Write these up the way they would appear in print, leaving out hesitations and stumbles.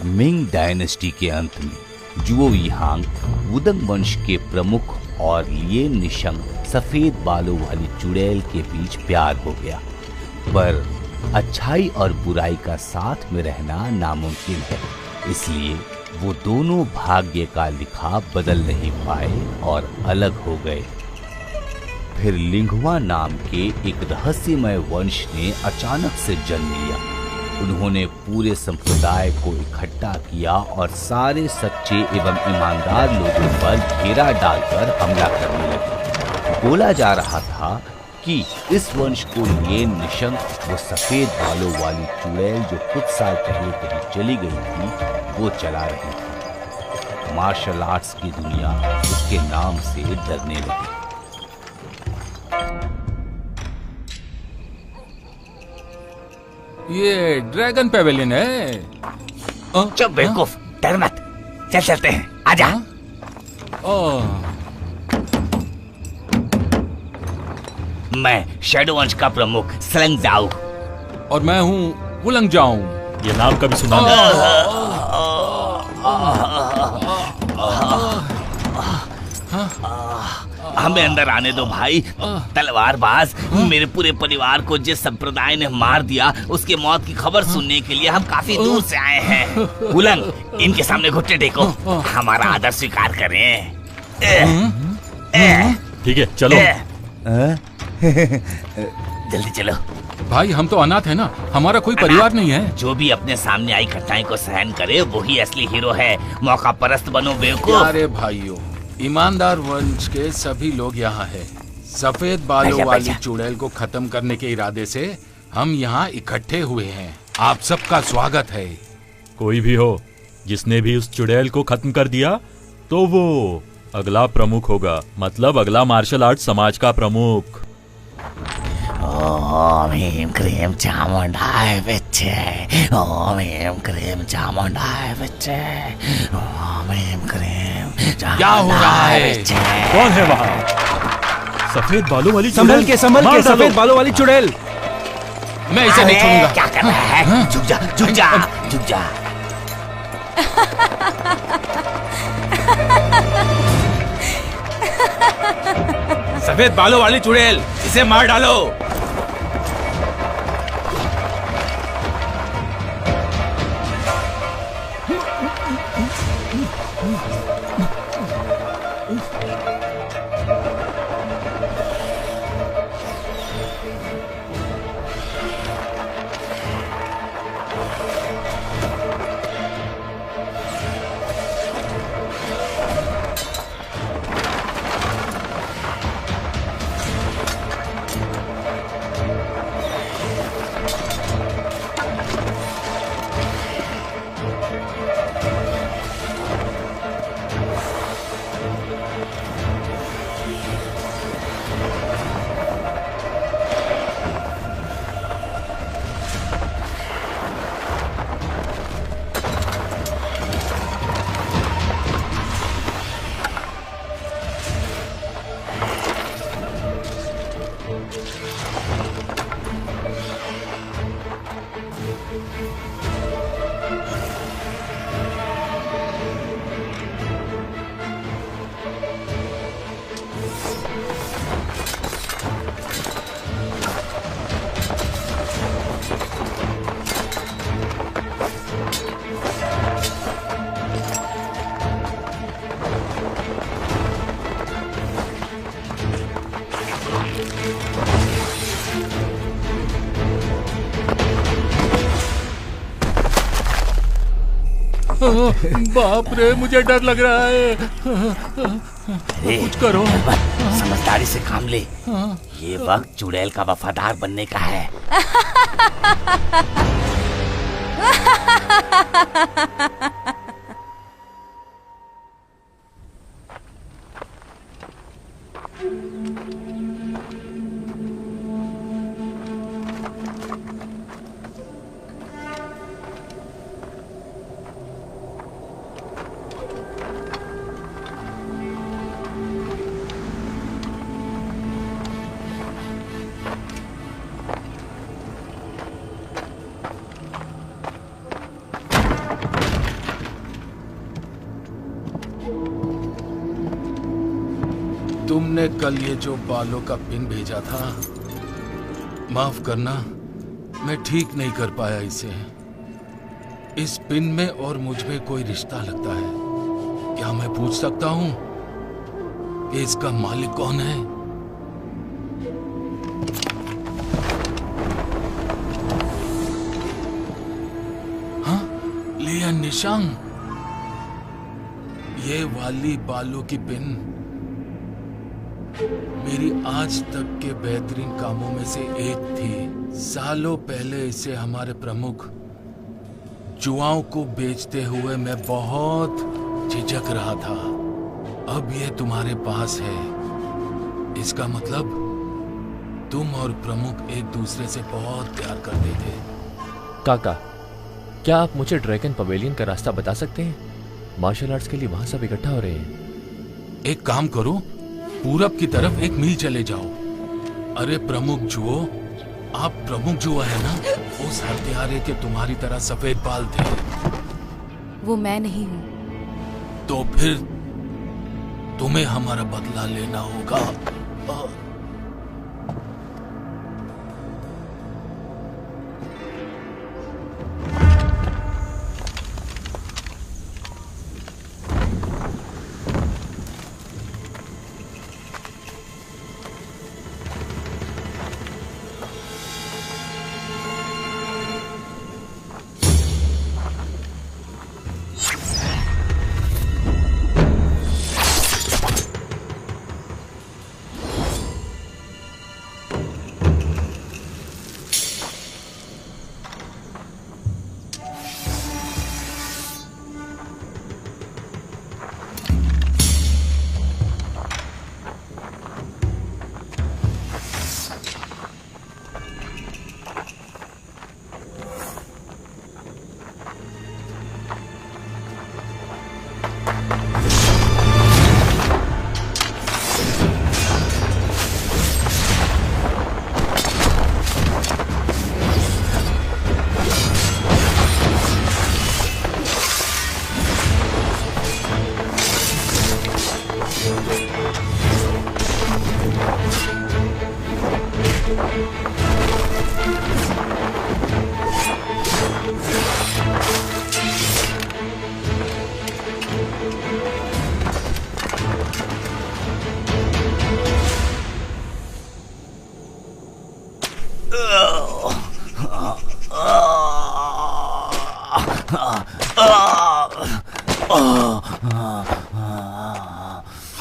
Ming dynasty के अंत में जुओ यिहांग वुदंग वंश के प्रमुख और लिए निशंग सफेद बालों वाली चुड़ैल के बीच प्यार हो गया, पर अच्छाई और बुराई का साथ में रहना नामुमकिन है, इसलिए वो दोनों भाग्य का लिखा बदल नहीं पाए और अलग हो गए। फिर लिंगहुआ नाम के एक रहस्यमय वंश ने अचानक से जन्म लिया। उन्होंने पूरे संप्रदाय को इकट्ठा किया और सारे सच्चे एवं ईमानदार लोगों पर घेरा डालकर हमला करने लगे। बोला जा रहा था कि इस वंश को लिए निशंग, वो सफेद बालों वाली चुड़ैल जो कुछ साल पहले कहीं चली गई थी, वो चला रही थी। मार्शल आर्ट्स की दुनिया उसके नाम से डरने लगी। ये ड्रैगन पेवेलियन है। चुप बेवकूफ, डर मत, चल चलते हैं, आजा। मैं शैडो वंश का प्रमुख स्लंग जाऊ और मैं हूँ वुलंग जाऊ। ये नाम कभी सुना हमें अंदर आने दो भाई, तलवारबाज। मेरे पूरे परिवार को जिस संप्रदाय ने मार दिया, उसके मौत की खबर सुनने के लिए हम काफी दूर से आए हैं। वुलंग, इनके सामने घुटने टेको, हमारा आदर स्वीकार करें। ठीक है, चलो। जल्दी चलो भाई, हम तो अनाथ है ना, हमारा कोई परिवार नहीं है। जो भी अपने सामने आई घटनाएं को सहन करे, वही असली हीरो है। मौका परस्त बनो बेवकूफ। अरे भाइयों, ईमानदार वंश के सभी लोग यहाँ हैं। सफेद बालों वाली चुड़ैल को खत्म करने के इरादे से हम यहाँ इकट्ठे हुए हैं। आप सबका स्वागत है। कोई भी हो, जिसने भी उस चुड़ैल को खत्म कर दिया, तो वो अगला प्रमुख होगा, मतलब अगला मार्शल आर्ट समाज का प्रमुख। ओम ह्रीम क्रीम चामुंडाय विच्चे, ओम ह्रीम क्रीम चामुंडाय विच्चे, ओम ह्रीम क्रीम। क्या हो रहा है? कौन है वहाँ? सफेद बालों वाली संभल के सफेद बालों वाली चुड़ैल। मैं इसे नहीं छोड़ूंगा। क्या कर रहा है? झुक जा, झुक जा, झुक जा। सफेद बालों वाली चुड़ैल, इसे मार डालो। बाप रे, मुझे डर लग रहा है। कुछ करो। समझदारी से काम ले, ये वक्त चुड़ैल का वफादार बनने का है। तुमने कल ये जो बालों का पिन भेजा था, माफ करना, मैं ठीक नहीं कर पाया इसे। इस पिन में और मुझ में कोई रिश्ता लगता है। क्या मैं पूछ सकता हूं कि इसका मालिक कौन है? हाँ, लियान निशांग। ये वाली बालों की पिन मेरी आज तक के बेहतरीन कामों में से एक थी। सालों पहले इसे हमारे प्रमुख जुआओं को बेचते हुए मैं बहुत झिझक रहा था। अब ये तुम्हारे पास है। इसका मतलब तुम और प्रमुख एक दूसरे से बहुत प्यार करते थे। काका, क्या आप मुझे ड्रैगन पवेलियन का रास्ता बता सकते हैं? मार्शल आर्ट्स के लिए वहां सब इकट्ठा हो रहे हैं। एक काम करो, पूरब की तरफ 1 मील चले जाओ। अरे प्रमुख जुओ, आप प्रमुख जुओ है ना? उस हत्यारे के तुम्हारी तरह सफेद बाल थे। वो मैं नहीं हूँ। तो फिर तुम्हें हमारा बदला लेना होगा।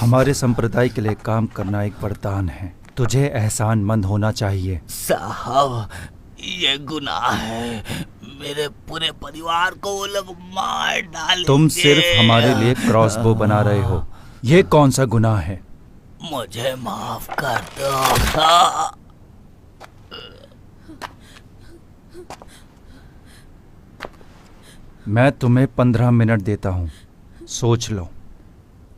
हमारे संप्रदाय के लिए काम करना एक वरदान है। तुझे एहसानमंद होना चाहिए। साहब, ये गुनाह है। मेरे पूरे परिवार को वो लोग मार डालेंगे। तुम सिर्फ हमारे लिए क्रॉसबो बना रहे हो। ये कौन सा गुनाह है? मुझे माफ कर दो। मैं तुम्हें 15 मिनट देता हूँ, सोच लो,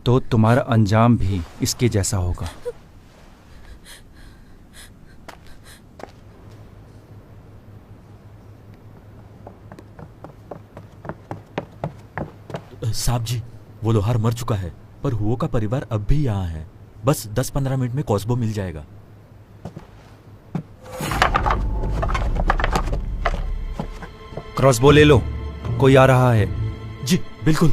तो तुम्हारा अंजाम भी इसके जैसा होगा। साहब जी, वो लोहार मर चुका है, पर हुओ का परिवार अब भी यहाँ है। बस 10-15 मिनट में कॉस्बो मिल जाएगा। क्रॉसबो ले लो, कोई आ रहा है। जी बिल्कुल।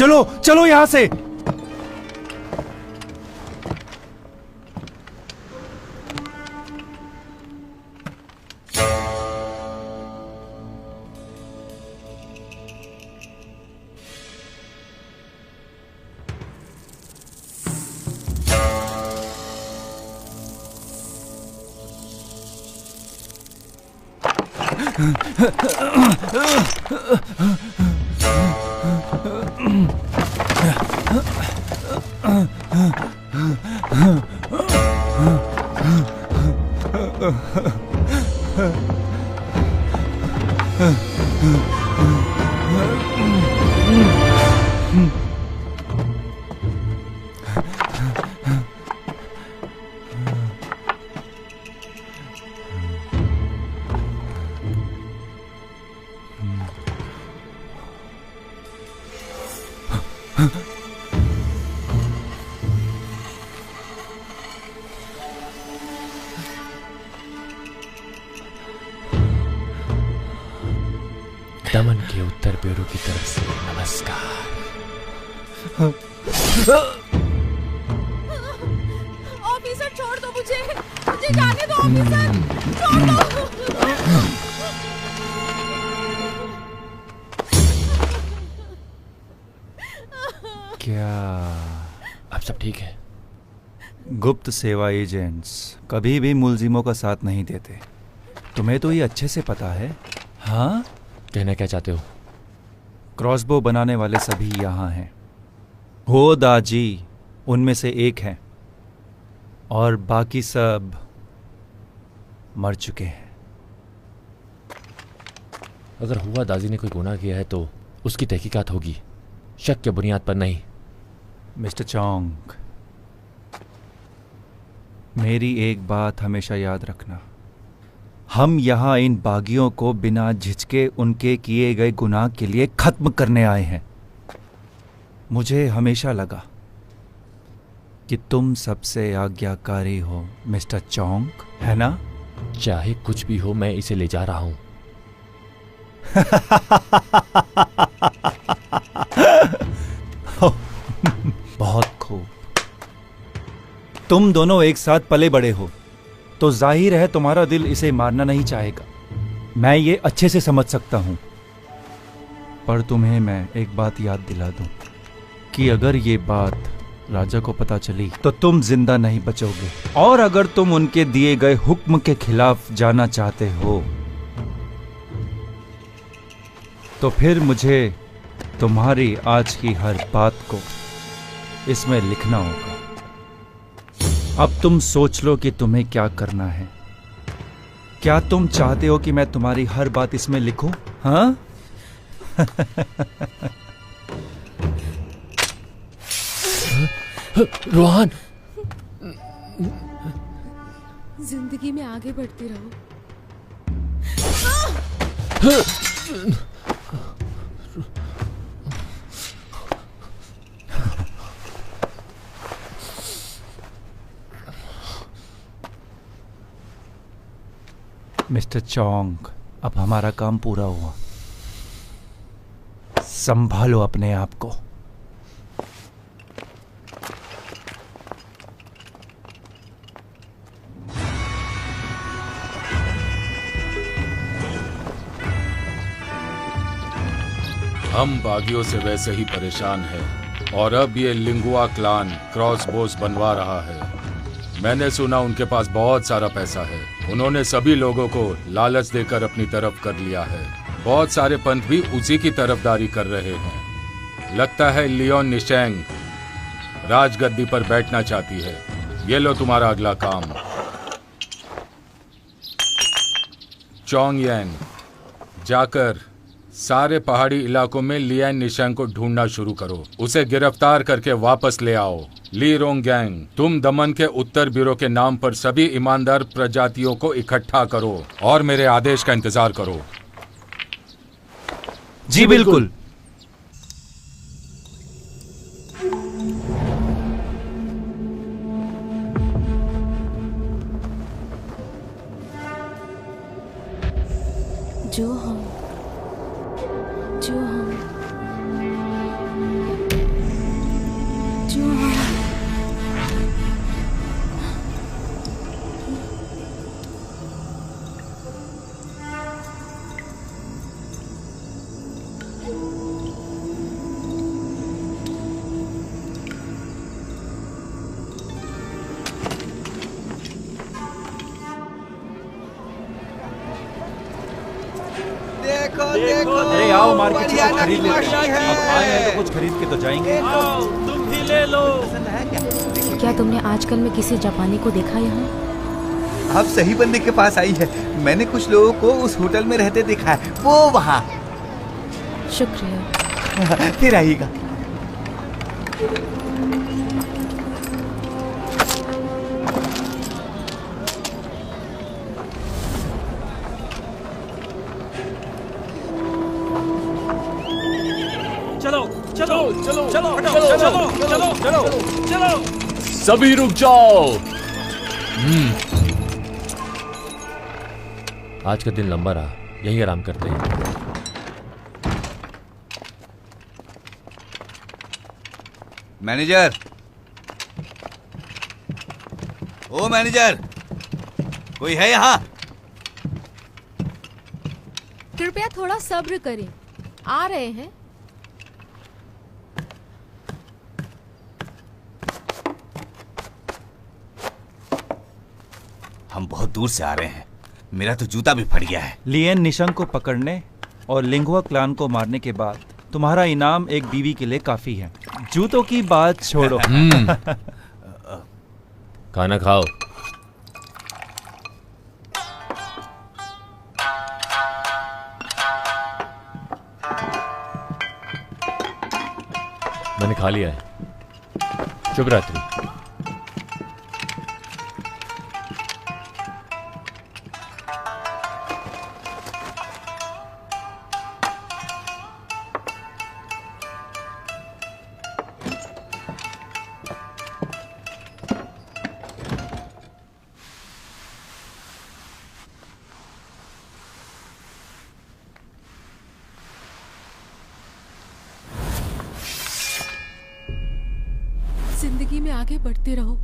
चलो चलो यहां से। दमन के उत्तर ब्यूरो की तरफ से नमस्कार। ऑफिसर छोड़ दो मुझे जाने दो ऑफिसर, छोड़ दो। क्या अब सब ठीक है? गुप्त सेवा एजेंट्स कभी भी मुलजिमों का साथ नहीं देते। तुम्हें तो ये अच्छे से पता है। हाँ, कहना क्या चाहते हो? क्रॉसबो बनाने वाले सभी यहाँ हैं। हो दाजी उनमें से एक हैं और बाकी सब मर चुके हैं। अगर हुआ दाजी ने कोई गुनाह किया है तो उसकी तहकीकात होगी, शक के बुनियाद पर नहीं। मिस्टर चोंग, मेरी एक बात हमेशा याद रखना। हम यहाँ इन बागियों को बिना झिझके उनके किए गए गुनाह के लिए खत्म करने आए हैं। मुझे हमेशा लगा कि तुम सबसे आज्ञाकारी हो मिस्टर चोंग, है ना? चाहे कुछ भी हो, मैं इसे ले जा रहा हूं। बहुत खूब। तुम दोनों एक साथ पले बड़े हो तो जाहिर है तुम्हारा दिल इसे मारना नहीं चाहेगा। मैं ये अच्छे से समझ सकता हूं, पर तुम्हें मैं एक बात याद दिला दूं कि अगर ये बात राजा को पता चली तो तुम जिंदा नहीं बचोगे, और अगर तुम उनके दिए गए हुक्म के खिलाफ जाना चाहते हो तो फिर मुझे तुम्हारी आज की हर बात को इसमें लिखना होगा। अब तुम सोच लो कि तुम्हें क्या करना है। क्या तुम चाहते हो कि मैं तुम्हारी हर बात इसमें लिखूं? हाँ? रोहन, जिंदगी में आगे बढ़ती रहो। मिस्टर चोंग, अब हमारा काम पूरा हुआ। संभालो अपने आप को। हम बागियों से वैसे ही परेशान हैं और अब ये लिंगुआ क्लान क्रॉसबोस बनवा रहा है। मैंने सुना उनके पास बहुत सारा पैसा है। उन्होंने सभी लोगों को लालच देकर अपनी तरफ कर लिया है। बहुत सारे पंथ भी उसी की तरफदारी कर रहे हैं। लगता है लियोन निशेंग राजगद्दी पर बैठना चाहती है। ये लो तुम्हारा अगला काम। चोंग येन, जाकर सारे पहाड़ी इलाकों में लियान निशेंग को ढूंढना शुरू करो। उसे गिरफ्तार करके वापस ले आओ। ली रोंग गैंग, तुम दमन के उत्तर ब्यूरो के नाम पर सभी ईमानदार प्रजातियों को इकट्ठा करो और मेरे आदेश का इंतजार करो। जी बिल्कुल। जो हम देखो देखो अरे आओ मार्केट से बढ़िया कुछ खरीद नई लेते हैं। मशीन है। अब आए हैं तो कुछ खरीद के तो जाएंगे। तुम भी ले लो। क्या तुमने आजकल में किसी जापानी को देखा यहाँ? आप सही बंदे के पास आई है। मैंने कुछ लोगों को उस होटल में रहते देखा है, वो वहाँ। शुक्रिया। फिर आइएगा। सभी रुक जाओ। आज का दिन लंबा रहा, यहीं आराम करते हैं। मैनेजर, ओ मैनेजर, कोई है यहाँ? कृपया थोड़ा सब्र करें, आ रहे हैं। हम बहुत दूर से आ रहे हैं, मेरा तो जूता भी फट गया है। लिएन निशंग को पकड़ने और लिंगुआ क्लान को मारने के बाद तुम्हारा इनाम एक बीवी के लिए काफी है। जूतों की बात छोड़ो। खाना खाओ। मैंने खा लिया है। शुभ रात्रि। जिंदगी में आगे बढ़ते रहो।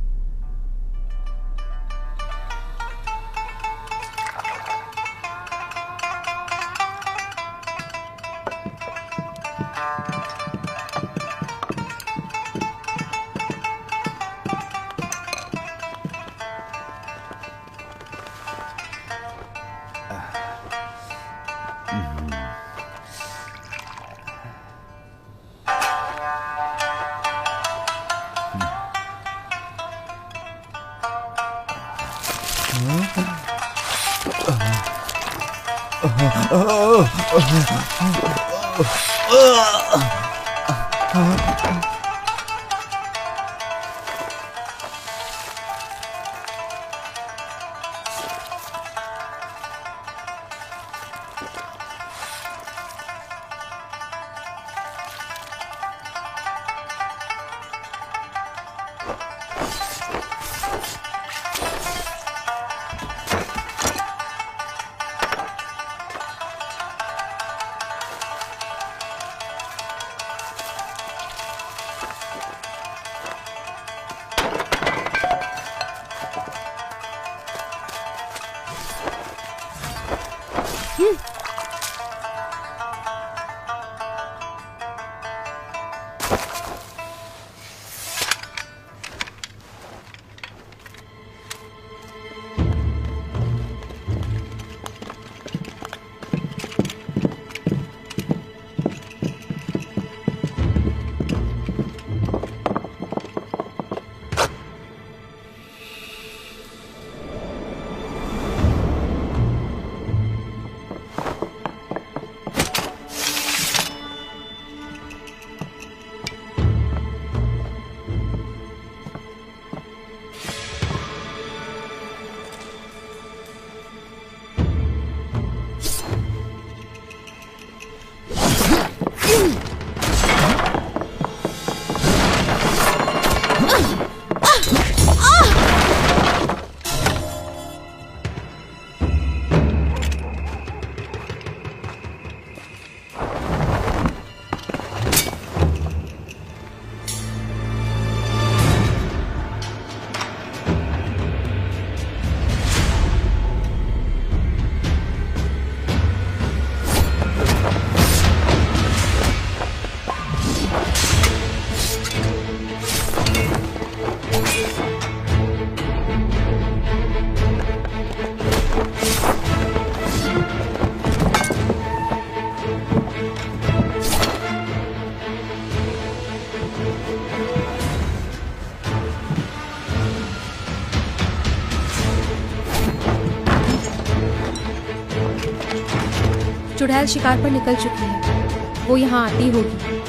चुड़ैल शिकार पर निकल चुकी है। वो यहाँ आती होगी।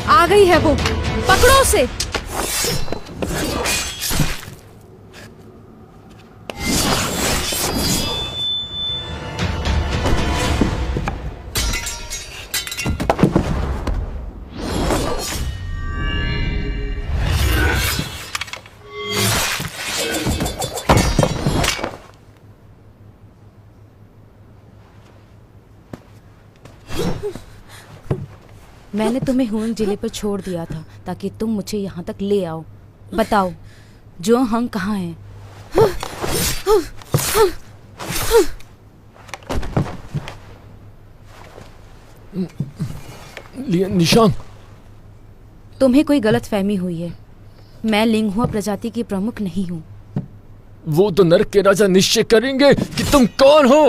आ गई है वो, पकड़ो उसे। मैंने तुम्हें हुंग जिले पर छोड़ दिया था ताकि तुम मुझे यहाँ तक ले आओ। बताओ, जो हंग कहाँ है? निशांग, तुम्हें कोई गलतफहमी हुई है। मैं लिंगहुआ प्रजाति की प्रमुख नहीं हूँ। वो तो नरक के राजा निश्चय करेंगे कि तुम कौन हो।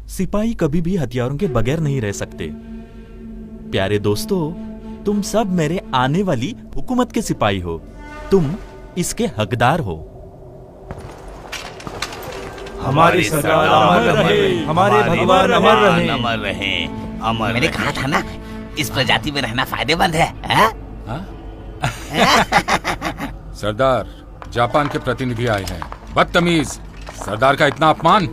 सिपाही कभी भी हथियारों के बगैर नहीं रह सकते। प्यारे दोस्तों, तुम सब मेरे आने वाली हुकूमत के सिपाही हो। तुम इसके हकदार हो। हमारे सरदार अमर रहे, हमारे भगवान अमर रहे। अमर रहे, अमर। मैंने कहा था ना, इस प्रजाति में रहना फायदेमंद है। सरदार, जापान के प्रतिनिधि आए हैं। बदतमीज, सरदार का इतना अपमान।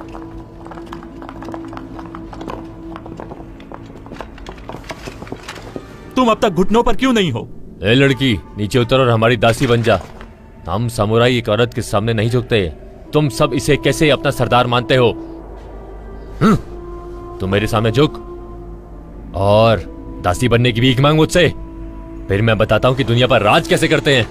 तुम अब तक घुटनों पर क्यों नहीं हो? ए लड़की, नीचे उतर और हमारी दासी बन जा। हम समुराई एक औरत के सामने नहीं झुकते। तुम सब इसे कैसे अपना सरदार मानते हो? तुम मेरे सामने झुक और दासी बनने की भीख मांग मुझसे। फिर मैं बताता हूं कि दुनिया पर राज कैसे करते हैं।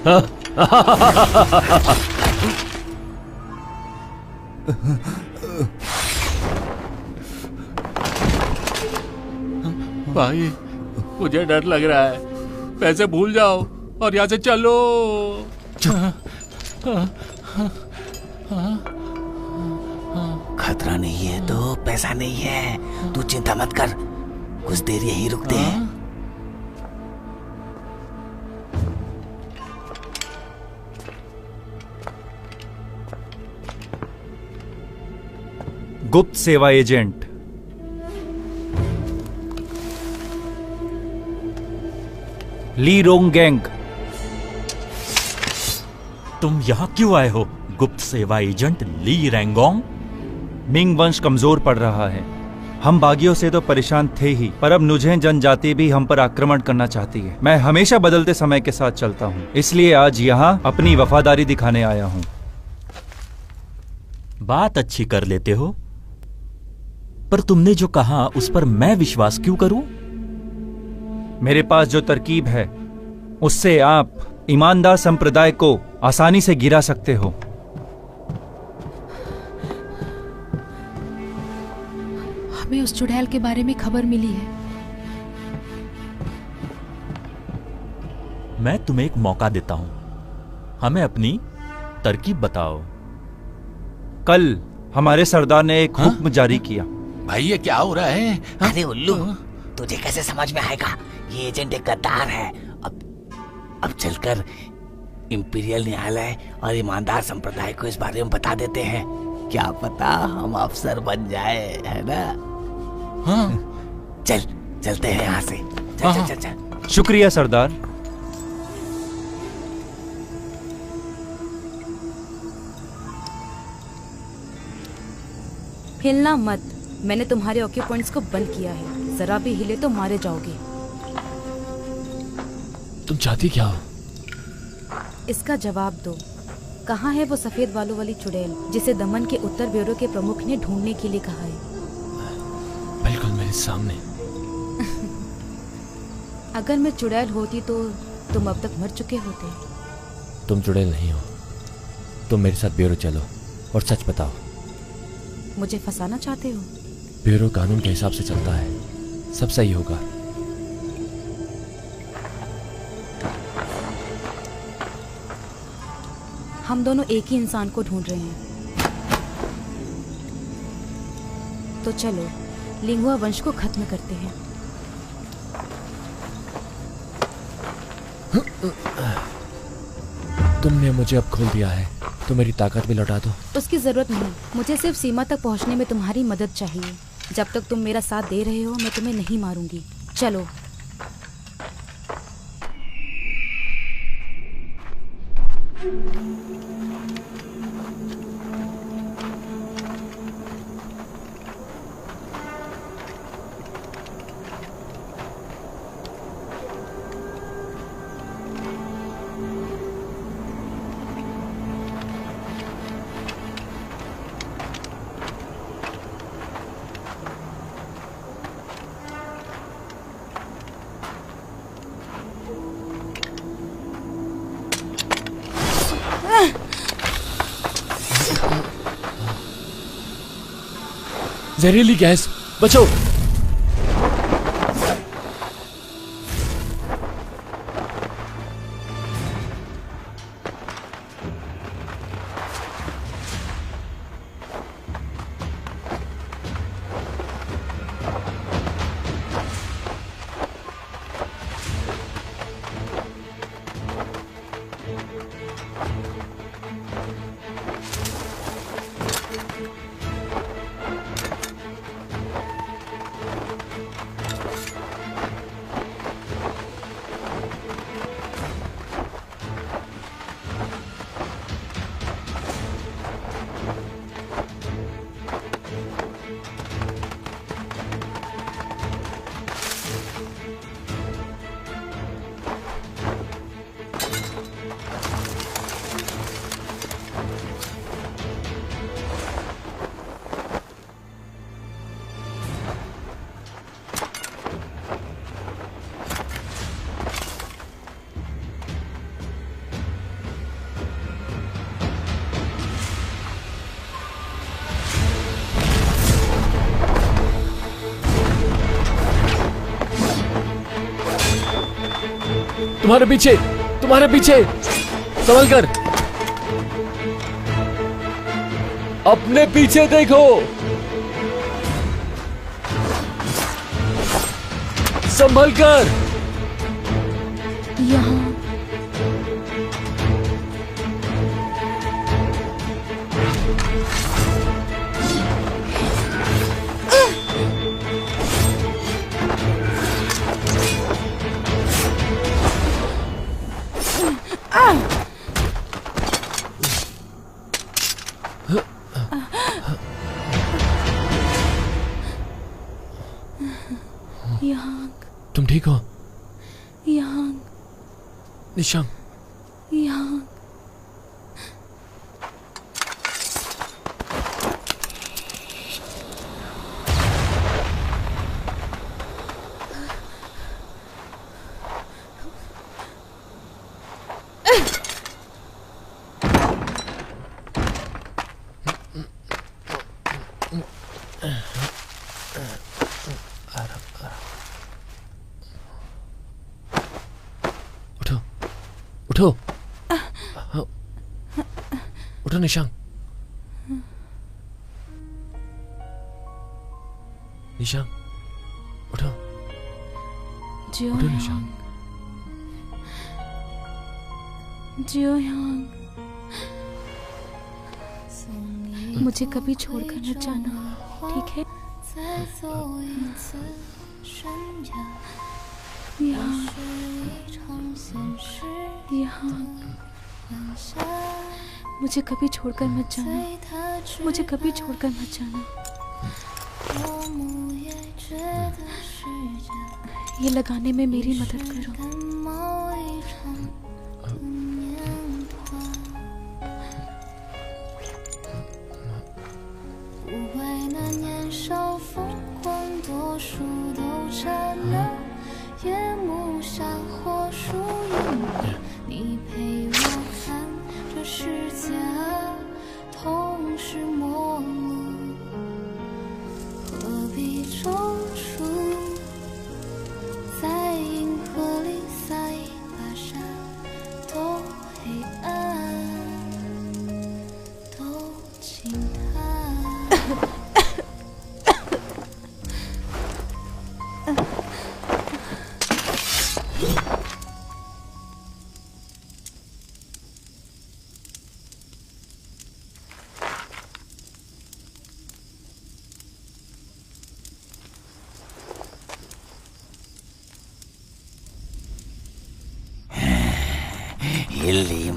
भाई, मुझे डर लग रहा है। पैसे भूल जाओ और यहाँ से चलो। खतरा नहीं है तो पैसा नहीं है। तू चिंता मत कर, कुछ देर यहीं रुकते हैं। गुप्त सेवा एजेंट। ली रोंगगैंग। तुम यहाँ क्यों आए हो, गुप्त सेवा एजेंट ली रैंगोंग? मिंग वंश कमजोर पड़ रहा है। हम बागियों से तो परेशान थे ही, पर अब नुझेन जनजाति भी हम पर आक्रमण करना चाहती है। मैं हमेशा बदलते समय के साथ चलता हूँ, इसलिए आज यहाँ अपनी वफादारी दिखाने आया हूँ। बात अच्छी कर लेते हो, पर तुमने जो कहा उस पर मैं विश्वास क्यों करूं? मेरे पास जो तरकीब है उससे आप ईमानदार संप्रदाय को आसानी से गिरा सकते हो। हमें उस चुड़ैल के बारे में खबर मिली है। मैं तुम्हें एक मौका देता हूं, हमें अपनी तरकीब बताओ। कल हमारे सरदार ने एक हुक्म जारी किया। भाई, ये क्या हो रहा है? अरे उल्लू, तुझे कैसे समझ में आएगा? ये एजेंट एक गद्दार है। अब चलकर इंपीरियल न्यायालय और ईमानदार संप्रदाय को इस बारे में बता देते हैं। क्या पता हम अफसर बन जाए, है ना? चलते हैं यहाँ से। चल। शुक्रिया सरदार। हिलना मत। मैंने तुम्हारे ऑक्यूपेंट्स को बंद किया है। जरा भी हिले तो मारे जाओगे। तुम चाहती क्या हो? इसका जवाब दो। कहाँ है वो सफेद बालों वाली चुड़ैल जिसे दमन के उत्तर ब्यूरो के प्रमुख ने ढूंढने के लिए कहा है? बिल्कुल मेरे सामने। अगर मैं चुड़ैल होती तो तुम अब तक मर चुके होते। तुम चुड़ैल नहीं हो। तुम मेरे साथ ब्यूरो चलो और सच बताओ। मुझे फंसाना चाहते हो? ब्यूरो कानून के हिसाब से चलता है, सब सही होगा। हम दोनों एक ही इंसान को ढूंढ रहे हैं, तो चलो लिंगुआ वंश को खत्म करते हैं। तुमने मुझे अब खोल दिया है, तो मेरी ताकत भी लौटा दो। उसकी जरूरत नहीं, मुझे सिर्फ सीमा तक पहुंचने में तुम्हारी मदद चाहिए। जब तक तुम मेरा साथ दे रहे हो मैं तुम्हें नहीं मारूंगी। चलो। जहरीली गैस, बचो। तुम्हारे पीछे, तुम्हारे पीछे, संभल कर। अपने पीछे देखो, संभल कर। यहाँ तुम ठीक हो? यहाँ निशांग, यहाँ उठो, उठो निशांग, निशांग, उठो, उठो निशांग, जियोयांग, मुझे कभी छोड़कर मत जाना, ठीक है? यहाँ मुझे कभी छोड़कर मत जाना, मुझे कभी छोड़कर मत जाना। ये लगाने में मेरी मदद करो।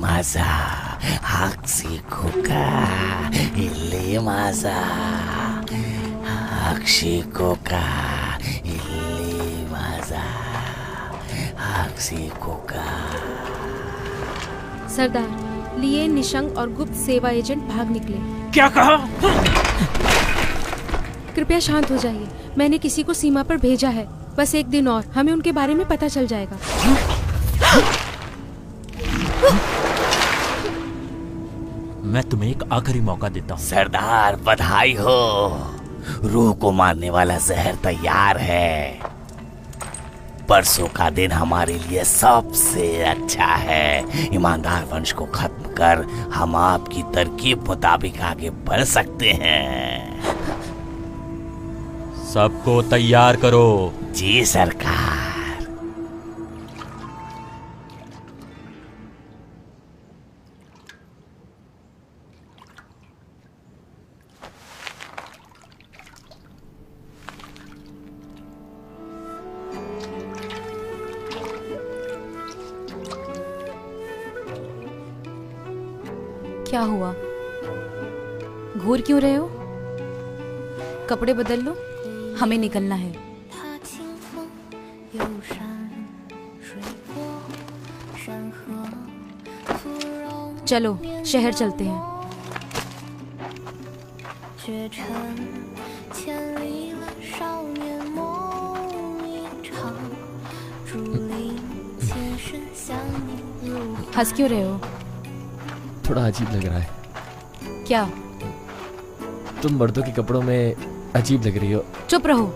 माझा हाक्सिकोका इले माझा हाक्सिकोका इले माझा हाक्सिकोका। सरदार, लिए निशंक और गुप्त सेवा एजेंट भाग निकले। क्या कहा? कृपया शांत हो जाइए। मैंने किसी को सीमा पर भेजा है। बस एक दिन और, हमें उनके बारे में पता चल जाएगा। मैं तुम्हें एक आखिरी मौका देता हूँ। सरदार, बधाई हो। रूह को मारने वाला जहर तैयार है। परसों का दिन हमारे लिए सबसे अच्छा है। ईमानदार वंश को खत्म कर हम आपकी तरकीब मुताबिक आगे बढ़ सकते हैं। सबको तैयार करो। जी सरकार। क्या हुआ? घूर क्यों रहे हो? कपड़े बदल लो, हमें निकलना है। चलो शहर चलते हैं। हंस क्यों रहे हो? थोड़ा अजीब लग रहा है। क्या? तुम मर्दों के कपड़ों में अजीब लग रही हो। चुप रहो।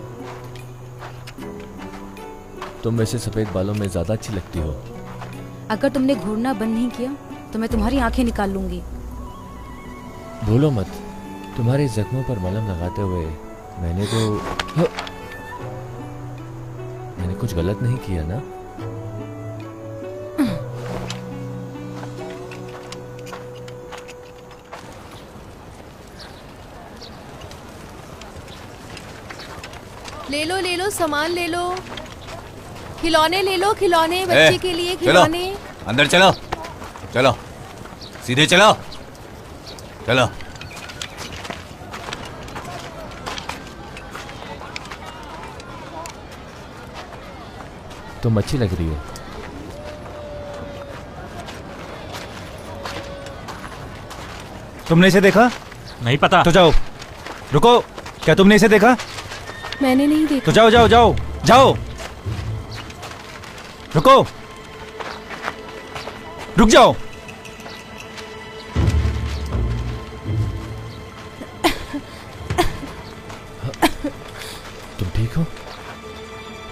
तुम वैसे सफेद बालों में ज्यादा अच्छी लगती हो। अगर तुमने घूरना बंद नहीं किया तो मैं तुम्हारी आंखें निकाल लूंगी। भूलो मत, तुम्हारे जख्मों पर मलहम लगाते हुए मैंने कुछ गलत नहीं किया ना? ले लो सामान ले लो। खिलौने ले लो, खिलौने बच्चे के लिए खिलौने। अंदर चलो, चलो सीधे चलो, चलो। तुम अच्छी लग रही हो। तुमने इसे देखा? नहीं पता। तो जाओ। रुको, क्या तुमने इसे देखा? मैंने नहीं देखा। तो जाओ जाओ जाओ जाओ। रुको, रुक जाओ। तुम ठीक हो?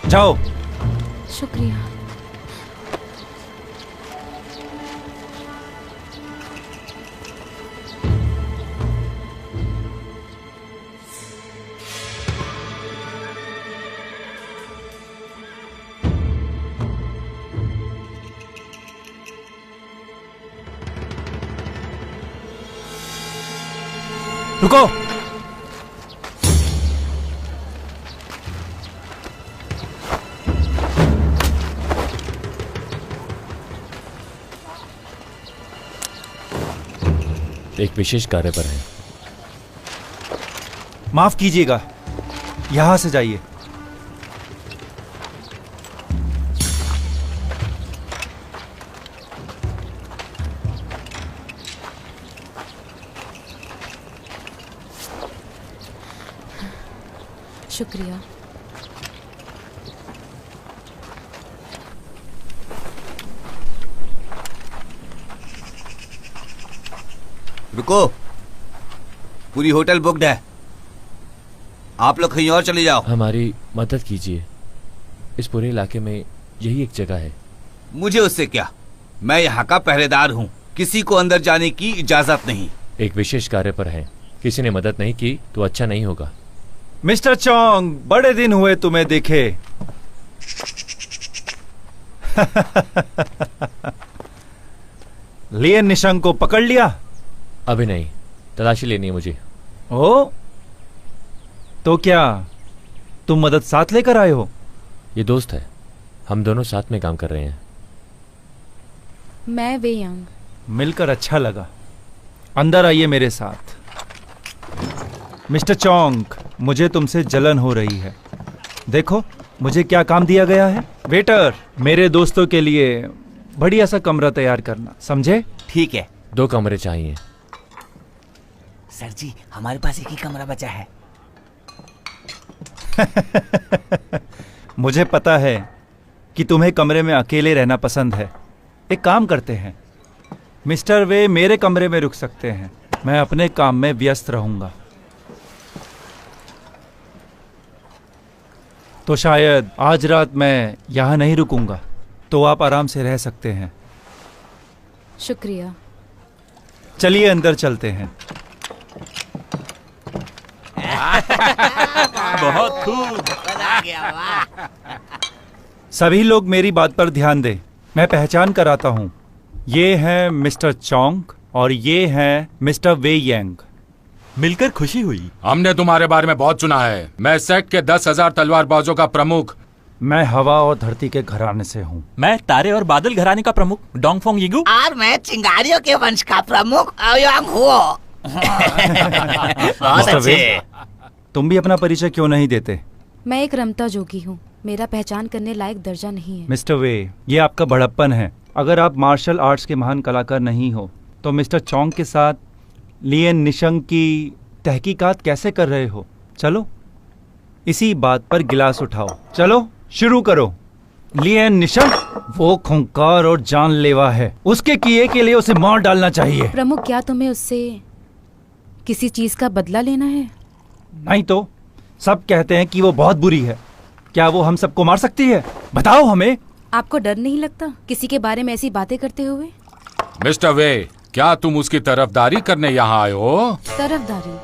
जाओ। शुक्रिया। रुको। एक विशेष कार्य पर है। माफ कीजिएगा, यहां से जाइए। शुक्रिया। रुको, पूरी होटल बुक्ड है। आप लोग कहीं और चले जाओ। हमारी मदद कीजिए। इस पूरे इलाके में यही एक जगह है। मुझे उससे क्या, मैं यहाँ का पहरेदार हूँ। किसी को अंदर जाने की इजाजत नहीं। एक विशेष कार्य पर है, किसी ने मदद नहीं की तो अच्छा नहीं होगा। मिस्टर चोंग, बड़े दिन हुए तुम्हें देखे। लियन निशंक को पकड़ लिया? अभी नहीं, तलाशी लेनी है मुझे। ओ, तो क्या तुम मदद साथ लेकर आए हो? ये दोस्त है, हम दोनों साथ में काम कर रहे हैं। मैं वे यांग। मिलकर अच्छा लगा। अंदर आइए मेरे साथ। मिस्टर चोंग, मुझे तुमसे जलन हो रही है। देखो मुझे क्या काम दिया गया है। वेटर, मेरे दोस्तों के लिए बढ़िया सा कमरा तैयार करना, समझे? ठीक है। 2 कमरे चाहिए। सर जी, हमारे पास एक ही कमरा बचा है। मुझे पता है कि तुम्हें कमरे में अकेले रहना पसंद है। एक काम करते हैं, मिस्टर वे मेरे कमरे में रुक सकते हैं, मैं अपने काम में व्यस्त रहूंगा। तो शायद आज रात मैं यहाँ नहीं रुकूंगा, तो आप आराम से रह सकते हैं। शुक्रिया। चलिए अंदर चलते हैं। बहुत खूब। सभी लोग मेरी बात पर ध्यान दें। मैं पहचान कराता हूँ, ये हैं मिस्टर चोंग और ये हैं मिस्टर वे यांग। मिलकर खुशी हुई। हमने तुम्हारे बारे में बहुत सुना है। मैं सेट के 10,000 तलवारबाजों का प्रमुख। मैं हवा और धरती के घराने से हूँ। मैं तारे और बादल घराने का प्रमुख डोंगफोंग यिगु। और मैं चिंगारियों के वंश का प्रमुख अयोंग हुओ। बहुत अच्छे। तुम भी अपना परिचय क्यों नहीं देते? मैं एक रमता जोगी हूँ, मेरा पहचान करने लायक दर्जा नहीं है। मिस्टर वे, ये आपका बड़प्पन है। अगर आप मार्शल आर्ट्स के महान कलाकार नहीं हो तो मिस्टर चोंग के साथ लियन निशंग की तहकीकात कैसे कर रहे हो? चलो इसी बात पर गिलास उठाओ। चलो शुरू करो। लियन निशंग वो खूंखार और जानलेवा है, उसके किए के लिए उसे मार डालना चाहिए। प्रमुख, क्या तुम्हें उससे किसी चीज का बदला लेना है? नहीं तो सब कहते हैं कि वो बहुत बुरी है। क्या वो हम सबको मार सकती है? बताओ हमें। आपको डर नहीं लगता किसी के बारे में ऐसी बातें करते हुए? मिस्टर वे, क्या तुम उसकी तरफदारी करने यहाँ आए हो? तरफदारी?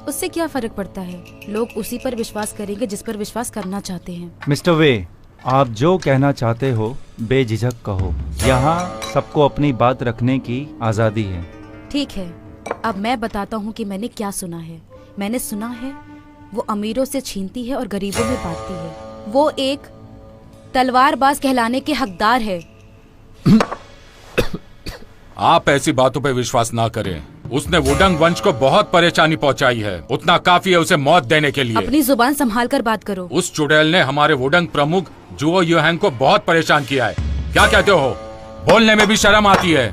उससे क्या फर्क पड़ता है? लोग उसी पर विश्वास करेंगे जिस पर विश्वास करना चाहते हैं। मिस्टर वे, आप जो कहना चाहते हो बेझिझक कहो। यहाँ सबको अपनी बात रखने की आजादी है। ठीक है, अब मैं बताता हूँ कि मैंने क्या सुना है। मैंने सुना है वो अमीरों से छीनती है और गरीबों में बांटती है। वो एक तलवारबाज कहलाने के हकदार है। आप ऐसी बातों पे विश्वास ना करें। उसने वुडंग वंश को बहुत परेशानी पहुंचाई है, उतना काफी है उसे मौत देने के लिए। अपनी जुबान संभाल कर बात करो। उस चुड़ैल ने हमारे वुडंग प्रमुख जुओ युहैंग को बहुत परेशान किया है। क्या कहते हो? बोलने में भी शर्म आती है।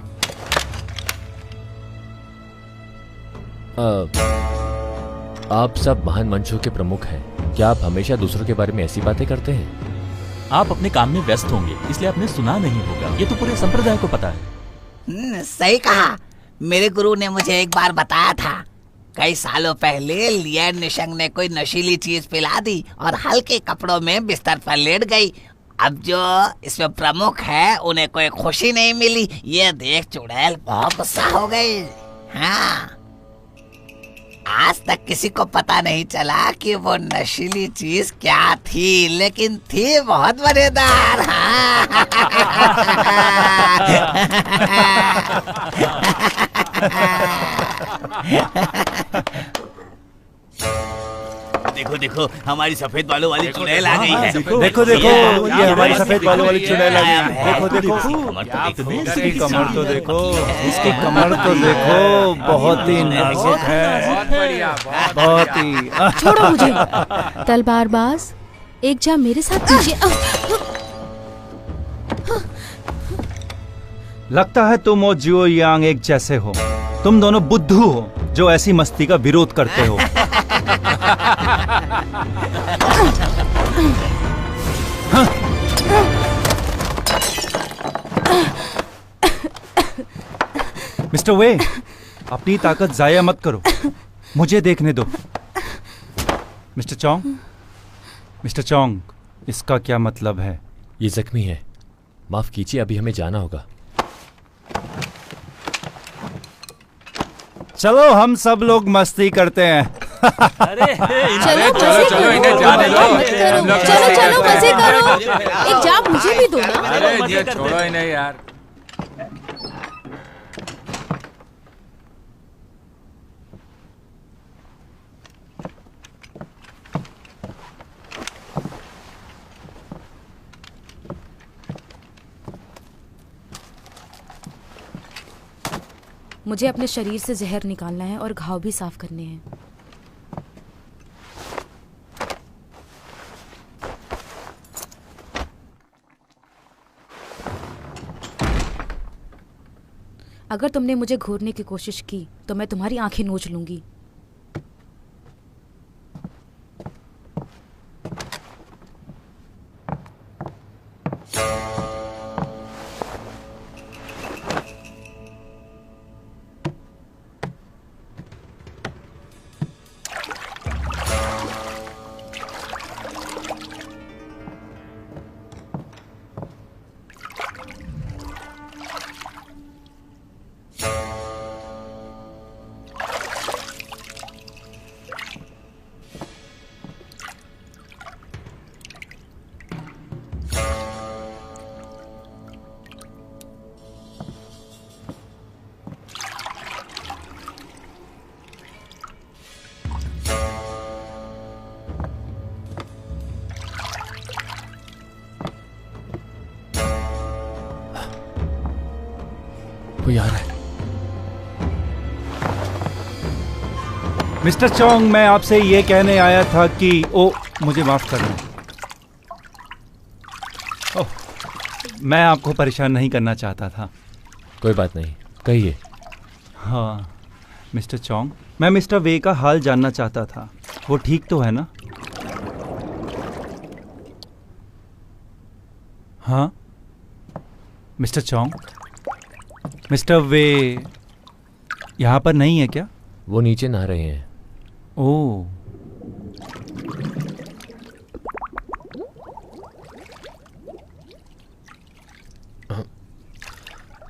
आप सब महान वंशों के प्रमुख हैं। क्या आप हमेशा दूसरों के बारे में ऐसी बातें करते हैं? आप अपने काम में व्यस्त होंगे, इसलिए आपने सुना नहीं होगा। ये तो पूरे संप्रदाय को पता है। सही कहा। मेरे गुरु ने मुझे एक बार बताया था, कई सालों पहले लियन निशंग ने कोई नशीली चीज पिला दी और हल्के कपड़ों में बिस्तर पर लेट गई। अब जो इसमें प्रमुख है उन्हें कोई खुशी नहीं मिली। ये देख चुड़ैल बहुत गुस्सा हो गई। हाँ, आज तक किसी को पता नहीं चला कि वो नशीली चीज क्या थी, लेकिन थी बहुत मजेदार। हाँ। देखो देखो, हमारी सफेद बालों वाली चुड़ैल आ गई है। देखो देखो, ये हमारी सफेद बालों वाली चुड़ैल आ गई है। देखो देखो, इसकी कमर तो देखो, इसकी कमर तो देखो, बहुत ही नाजुक है, बहुत ही। छोड़ो मुझे। तलवारबाज, एक जा मेरे साथ कीजिए। लगता है तुम और जियो यांग एक जैसे हो। तुम दोनों बुद्धू हो जो ऐसी मस्ती का विरोध करते हो। मिस्टर वे, अपनी ताकत जाया मत करो, मुझे देखने दो। मिस्टर चोंग, मिस्टर चोंग, इसका क्या मतलब है? ये जख्मी है, माफ कीजिए, अभी हमें जाना होगा। चलो हम सब लोग मस्ती करते हैं। चलो चलो इन्हें जाने दो। चलो चलो मजे करो। एक जा मुझे भी दो ना। अरे ये छोड़ो इन्हें यार। मुझे अपने शरीर से जहर निकालना है और घाव भी साफ करने हैं। अगर तुमने मुझे घूरने की कोशिश की तो मैं तुम्हारी आंखें नोच लूंगी। कोई आ रहा है। मिस्टर चोंग, मैं आपसे ये कहने आया था कि मुझे माफ करना। मैं आपको परेशान नहीं करना चाहता था। कोई बात नहीं, कहिए। हाँ मिस्टर चोंग, मैं मिस्टर वे का हाल जानना चाहता था। वो ठीक तो है ना? हाँ मिस्टर चोंग, मिस्टर वे यहाँ पर नहीं है क्या? वो नीचे नहा रहे हैं। ओह,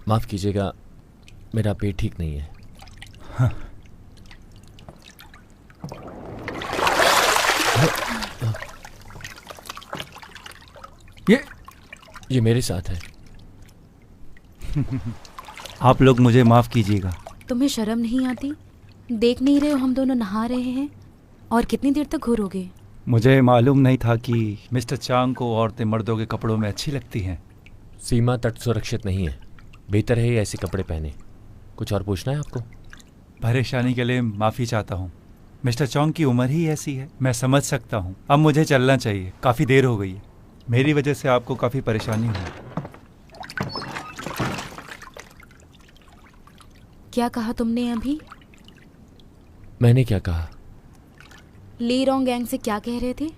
माफ कीजिएगा, मेरा पेट ठीक नहीं है। हाँ। ये मेरे साथ है। आप लोग मुझे माफ कीजिएगा। तुम्हें शर्म नहीं आती? देख नहीं रहे हो हम दोनों नहा रहे हैं? और कितनी देर तक घूरोगे? मुझे मालूम नहीं था कि मिस्टर चांग को औरतें मर्दों के कपड़ों में अच्छी लगती हैं। सीमा तट सुरक्षित नहीं है, बेहतर है ऐसे कपड़े पहने। कुछ और पूछना है आपको? परेशानी के लिए माफ़ी चाहता हूँ। मिस्टर चोंग की उम्र ही ऐसी है, मैं समझ सकता हूँ। अब मुझे चलना चाहिए, काफ़ी देर हो गई है। मेरी वजह से आपको काफ़ी परेशानी हुई। क्या कहा तुमने अभी? मैंने क्या कहा? ली रोंग गैंग से क्या कह रहे थे?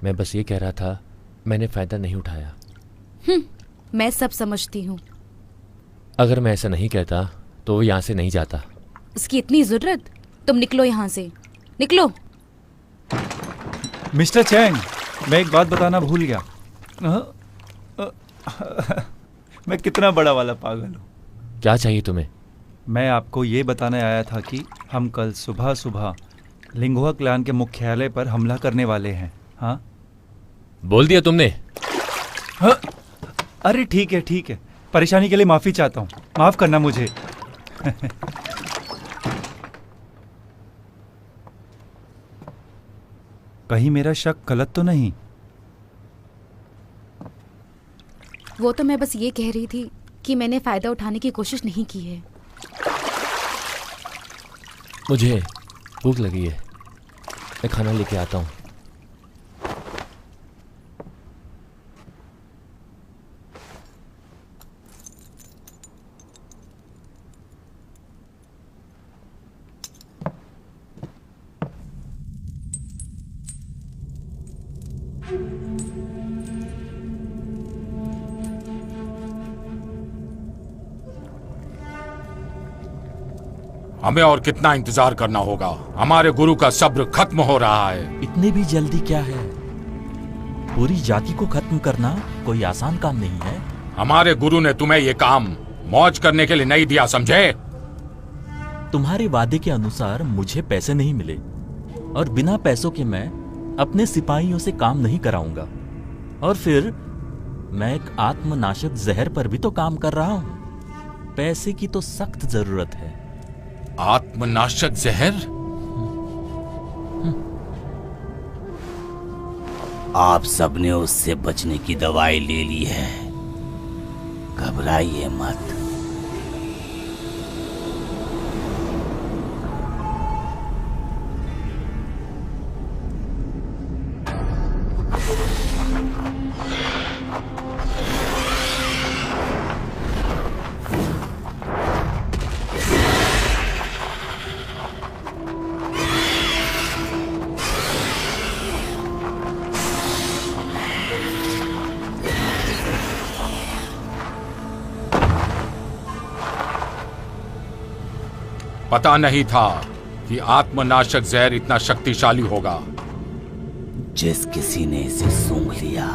मैं बस ये कह रहा था, मैंने फायदा नहीं उठाया। मैं सब समझती हूँ। अगर मैं ऐसा नहीं कहता तो वो यहाँ से नहीं जाता। उसकी इतनी जरूरत? तुम निकलो यहाँ से, निकलो। मिस्टर चैंग, मैं एक बात बताना भूल गया। मैं कितना बड़ा वाला पागल हूँ। क्या चाहिए तुम्हें? मैं आपको ये बताने आया था कि हम कल सुबह सुबह लिंगुआ क्लैन के मुख्यालय पर हमला करने वाले हैं। हाँ, बोल दिया तुमने? हाँ? अरे ठीक है ठीक है, परेशानी के लिए माफ़ी चाहता हूँ, माफ़ करना मुझे। कहीं मेरा शक गलत तो नहीं? वो तो मैं बस ये कह रही थी कि मैंने फ़ायदा उठाने की कोशिश नहीं की है। मुझे भूख लगी है, मैं खाना लेके आता हूँ। हमें और कितना इंतजार करना होगा? हमारे गुरु का सब्र खत्म हो रहा है। इतने भी जल्दी क्या है? पूरी जाति को खत्म करना कोई आसान काम नहीं है। हमारे गुरु ने तुम्हें ये काम मौज करने के लिए नहीं दिया, समझे? तुम्हारे वादे के अनुसार मुझे पैसे नहीं मिले और बिना पैसों के मैं अपने सिपाहियों से काम नहीं कराऊंगा। और फिर मैं एक आत्मनाशक जहर पर भी तो काम कर रहा हूं। पैसे की तो सख्त जरूरत है। आत्मनाशक जहर? आप सबने उससे बचने की दवाई ले ली है, घबराइए मत। पता नहीं था कि आत्मनाशक जहर इतना शक्तिशाली होगा। जिस किसी ने इसे सूंघ लिया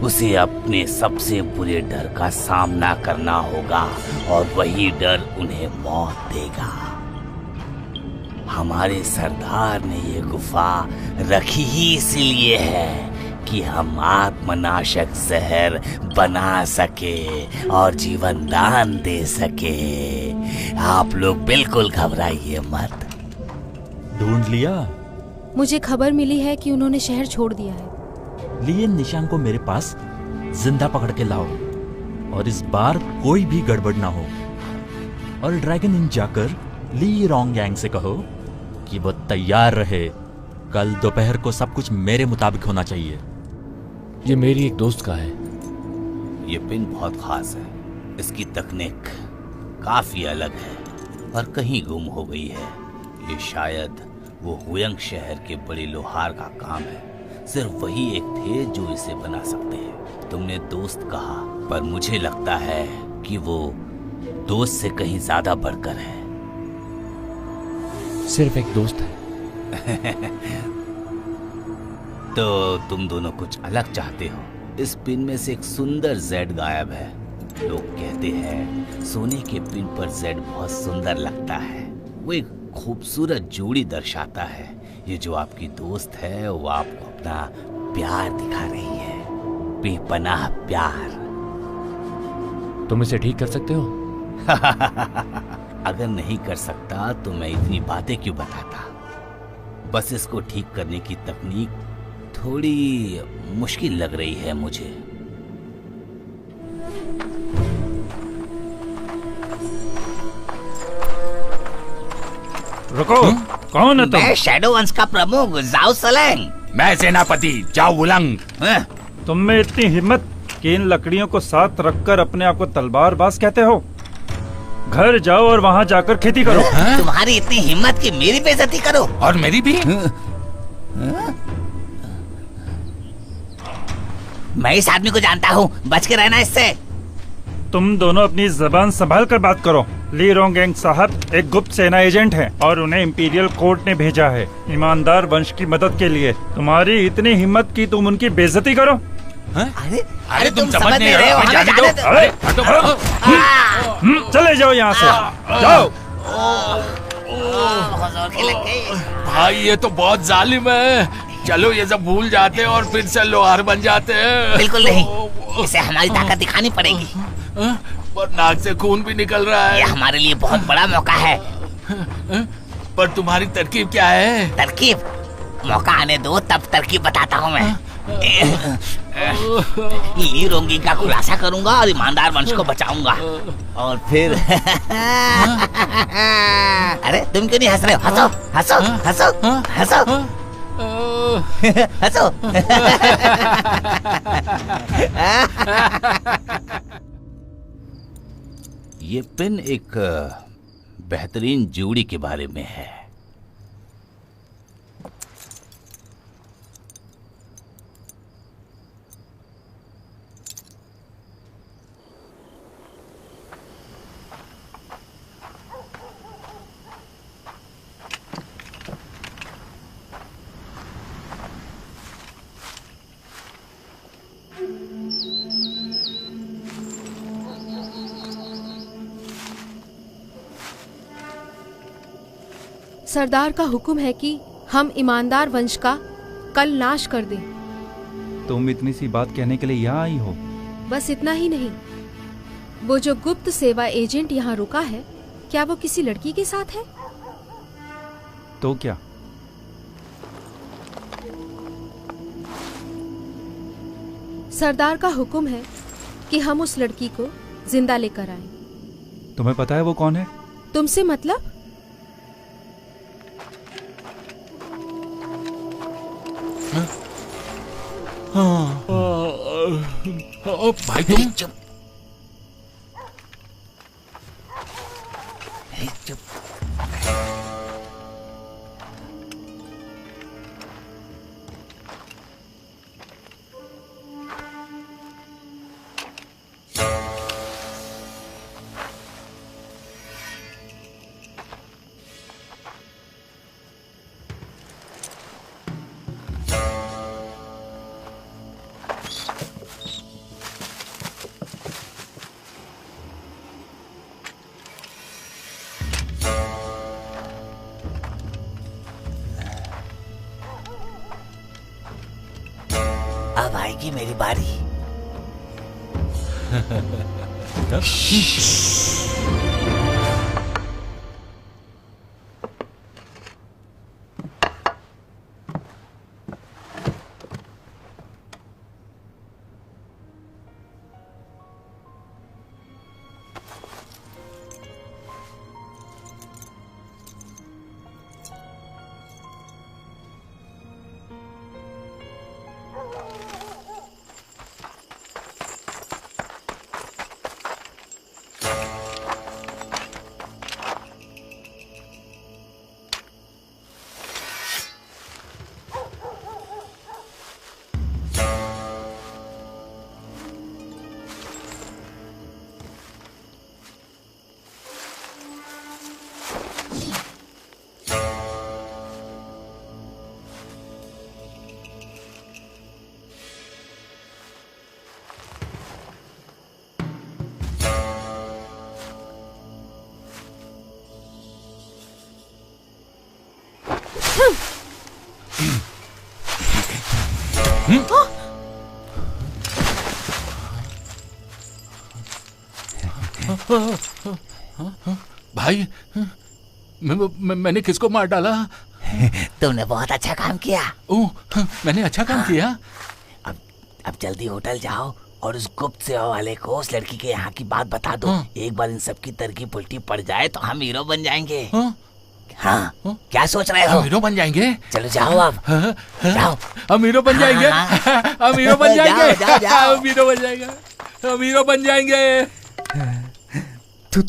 उसे अपने सबसे बुरे डर का सामना करना होगा और वही डर उन्हें मौत देगा। हमारे सरदार ने ये गुफा रखी ही इसलिए है कि हम आत्मनाशक जहर बना सके और जीवन दान दे सके। आप लोग बिल्कुल घबराइए मत। ढूंढ लिया? मुझे खबर मिली है कि उन्होंने शहर छोड़ दिया है। लिए निशान को मेरे पास जिंदा पकड़ के लाओ और इस बार कोई भी गड़बड़ ना हो। और ड्रैगन इन जाकर ली रोंग गैंग से कहो कि वो तैयार रहे। कल दोपहर को सब कुछ मेरे मुताबिक होना चाहिए। ये मेरी एक दोस्त का है। ये पिन बहुत खास है। इसकी तकनीक काफी अलग है और कहीं गुम हो गई है। ये शायद वो हुयंग शहर के बड़े लोहार का काम है। सिर्फ वही एक थे जो इसे बना सकते हैं। तुमने दोस्त कहा, पर मुझे लगता है कि वो दोस्त से कहीं ज्यादा बढ़कर है। सिर्फ एक दोस्त है। तो तुम दोनों कुछ अलग चाहते हो। इस पिन में से एक सुंदर जेड गायब है। लोग कहते हैं सोने के पिन पर जेड बहुत सुंदर लगता है। वो एक खूबसूरत जोड़ी दर्शाता है। ये जो आपकी दोस्त है वो आपको अपना प्यार दिखा रही है, बेपनाह प्यार। तुम इसे ठीक कर सकते हो? अगर नहीं कर सकता तो मैं इतनी बातें क्यों बताता। बस इसको ठीक करने की तकनीक थोड़ी मुश्किल लग रही है मुझे। रुको, कौन है तुम? मैं शैडो वंश का प्रमुख जाओ सलेंग। मैं सेनापति जाओ उलंग। तुम में इतनी हिम्मत कि इन लकड़ियों को साथ रखकर अपने आप को तलवारबाज कहते हो? घर जाओ और वहाँ जाकर खेती करो। तुम्हारी इतनी हिम्मत कि मेरी बेइज्जती करो। और मेरी भी? मैं इस आदमी को जानता हूँ, बच के रहना इससे। तुम दोनों अपनी जबान संभाल कर बात करो। ली रोंगगैंग साहब एक गुप्त सेना एजेंट हैं और उन्हें इंपीरियल कोर्ट ने भेजा है ईमानदार वंश की मदद के लिए। तुम्हारी इतनी हिम्मत की तुम उनकी बेइज्जती करो? अरे तुम समझ नहीं रहे हो, हमें जाने दो। चले जाओ यहाँ से, जाओ। भाई ये तो बहुत जालिम है। चलो ये सब भूल जाते हैं और फिर से लोहार बन जाते हैं। बिल्कुल नहीं, इसे हमारी ताकत दिखानी पड़ेगी। पर नाक से खून भी निकल रहा है। ये हमारे लिए बहुत बड़ा मौका है। पर तुम्हारी तरकीब क्या है? तरकीब? मौका आने दो तब तरकीब बताता हूँ मैं। ली रोंगी का खुलासा करूंगा और ईमानदार वंश को बचाऊंगा। और फिर अरे तुम क्यों नहीं हंस रहे हो? हंसो हंसो हंसो हंसो हंसो। ये पिन एक बेहतरीन जोड़ी के बारे में है। सरदार का हुक्म है कि हम ईमानदार वंश का कल नाश कर दें। तुम इतनी सी बात कहने के लिए यहाँ आई हो? बस इतना ही नहीं, वो जो गुप्त सेवा एजेंट यहाँ रुका है, क्या वो किसी लड़की के साथ है? तो क्या? सरदार का हुक्म है कि हम उस लड़की को जिंदा लेकर आएं। तुम्हें पता है वो कौन है? तुमसे मतलब? भाई तुम चुप। चुप। अब आएगी मेरी बारी। भाई, मैंने किसको मार डाला? तुमने बहुत अच्छा काम किया। ओह, मैंने अच्छा काम किया। अब जल्दी होटल जाओ और उस गुप्त सेवा वाले को उस लड़की के यहाँ की बात बता दो। एक बार इन सबकी तरकीब उल्टी पड़ जाए तो हम हीरो बन जाएंगे। हाँ, क्या सोच रहे हो? हम हीरो बन जाएंगे? चलो जाओ अब। जाओ। हम हीरो बन जाएंगे। हम हीरो बन जाएंगे। हम हीरो बन जाएंगे। हम हीरो बन जाएंगे। तू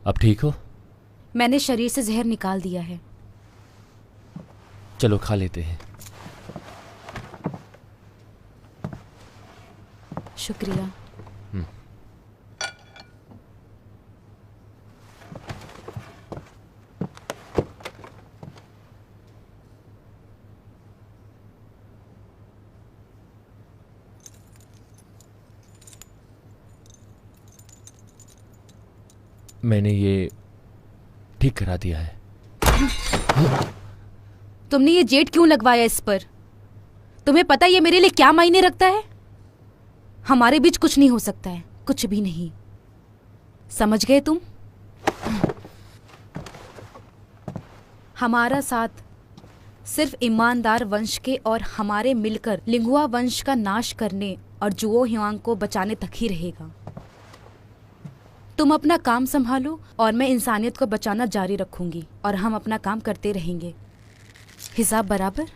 अब ठीक हो? मैंने शरीर से जहर निकाल दिया है। चलो खा लेते हैं। शुक्रिया। मैंने ये ठीक करा दिया है। तुमने ये जेट क्यों लगवाया इस पर? तुम्हें पता ये मेरे लिए क्या मायने रखता है? हमारे बीच कुछ नहीं हो सकता है, कुछ भी नहीं। समझ गए तुम? हमारा साथ सिर्फ ईमानदार वंश के और हमारे मिलकर लिंगुआ वंश का नाश करने और जुओ ह्युआंग को बचाने तक ही रहेगा। तुम अपना काम संभालो और मैं इंसानियत को बचाना जारी रखूंगी और हम अपना काम करते रहेंगे। हिसाब बराबर?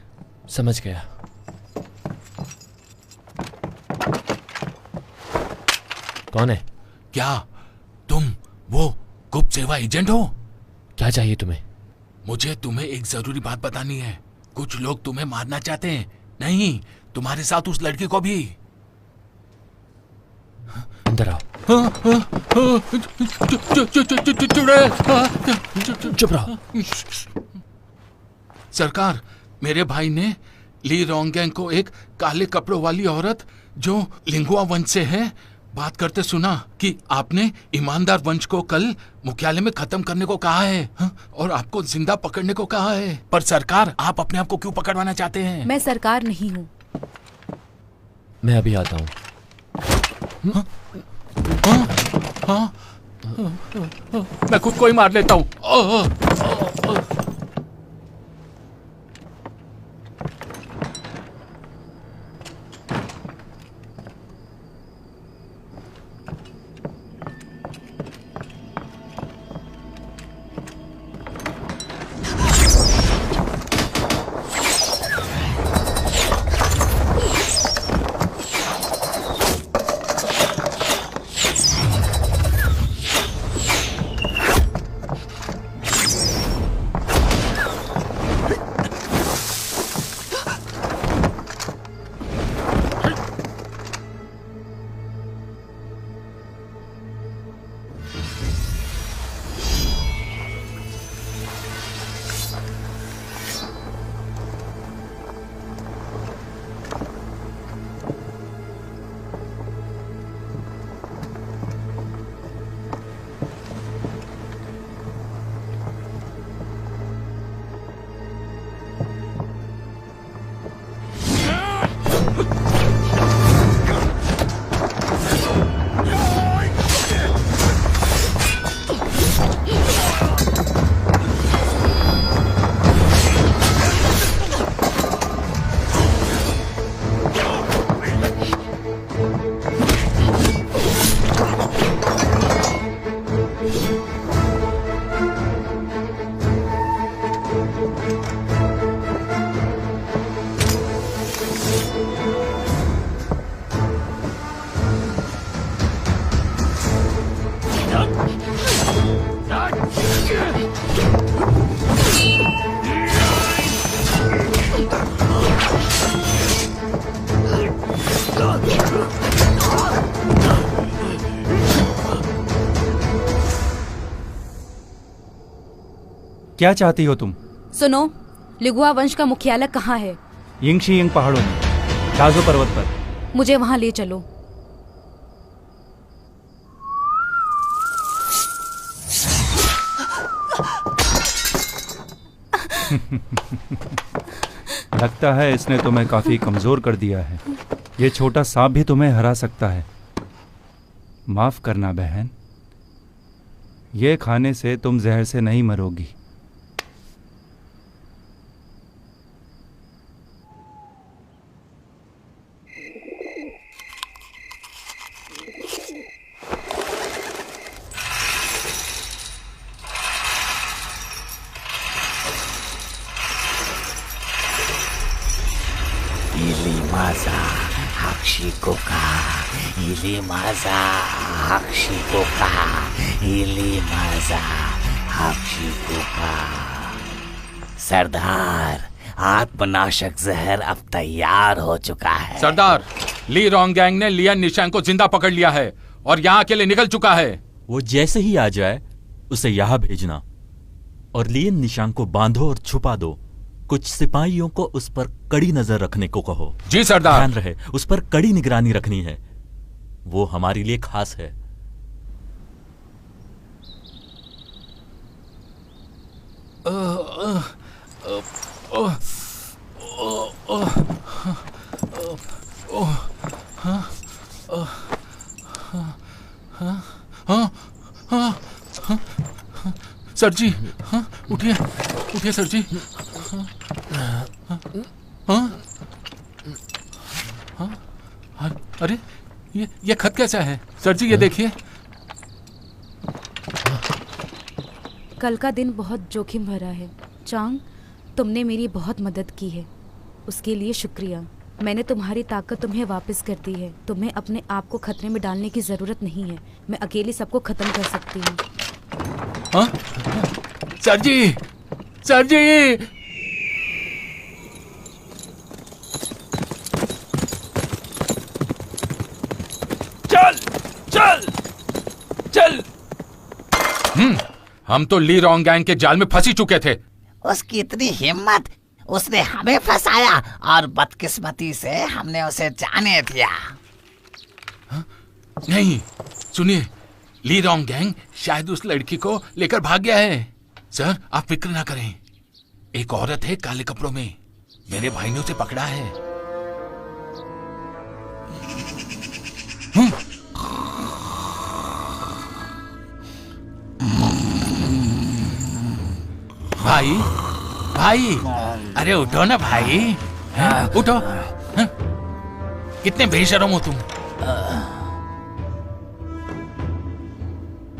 समझ गया। कौन है? क्या तुम वो गुप्त सेवा एजेंट हो? क्या चाहिए तुम्हें? मुझे तुम्हें एक जरूरी बात बतानी है। कुछ लोग तुम्हें मारना चाहते हैं। नहीं, तुम्हारे साथ उस लड़की को भी। अंदर आओ। चुप रहो। सरकार, मेरे भाई ने ली रोंगगैंग को एक काले कपड़ों वाली औरत जो लिंगुआ वंश से है बात करते सुना कि आपने ईमानदार वंश को कल मुख्यालय में खत्म करने को कहा है और आपको जिंदा पकड़ने को कहा है। पर सरकार, आप अपने आप को क्यों पकड़वाना चाहते हैं? मैं सरकार नहीं हूँ। मैं अभी आता हूँ। मैं खुद को ही मार लेता हूँ। क्या चाहती हो तुम? सुनो, लिगुआ वंश का मुख्यालय कहाँ है? यिंगशियिंग पहाड़ों में, लाजो पर्वत पर। मुझे वहां ले चलो। लगता है इसने तुम्हें काफी कमजोर कर दिया है। ये छोटा सांप भी तुम्हें हरा सकता है। माफ करना बहन, ये खाने से तुम जहर से नहीं मरोगी। सरदार, आत्मनाशक जहर अब तैयार हो चुका है। सरदार, ली रोंगगैंग ने लियन निशांग को जिंदा पकड़ लिया है और यहाँ के लिए निकल चुका है। वो जैसे ही आ जाए उसे यहाँ भेजना और लियन निशांग को बांधो और छुपा दो। कुछ सिपाहियों को उस पर कड़ी नजर रखने को कहो। जी सरदार। ध्यान रहे, उस पर कड़ी निगरानी रखनी है। वो हमारे लिए खास है। सर जी, उठिए उठिए सर जी। अरे ये खत कैसा है सर जी? ये देखिए। कल का दिन बहुत जोखिम भरा है। चांग, तुमने मेरी बहुत मदद की है, उसके लिए शुक्रिया। मैंने तुम्हारी ताकत तुम्हें वापस कर दी है। तुम्हें अपने आप को खतरे में डालने की जरूरत नहीं है। मैं अकेली सबको खत्म कर सकती हूँ। सर जी, सर जी। चल चल चल। हम तो ली रोंगगैंग के जाल में फंसी चुके थे। उसकी इतनी हिम्मत, उसने हमें फंसाया और बदकिस्मती से हमने उसे जाने दिया। नहीं, सुनिए, ली रोंगगैंग शायद उस लड़की को लेकर भाग गया है। सर, आप फिक्र ना करें। एक औरत है काले कपड़ों में, मेरे भाई ने उसे पकड़ा है। भाई, भाई, अरे उठो ना भाई, उठो। कितने बेशरम हो तुम।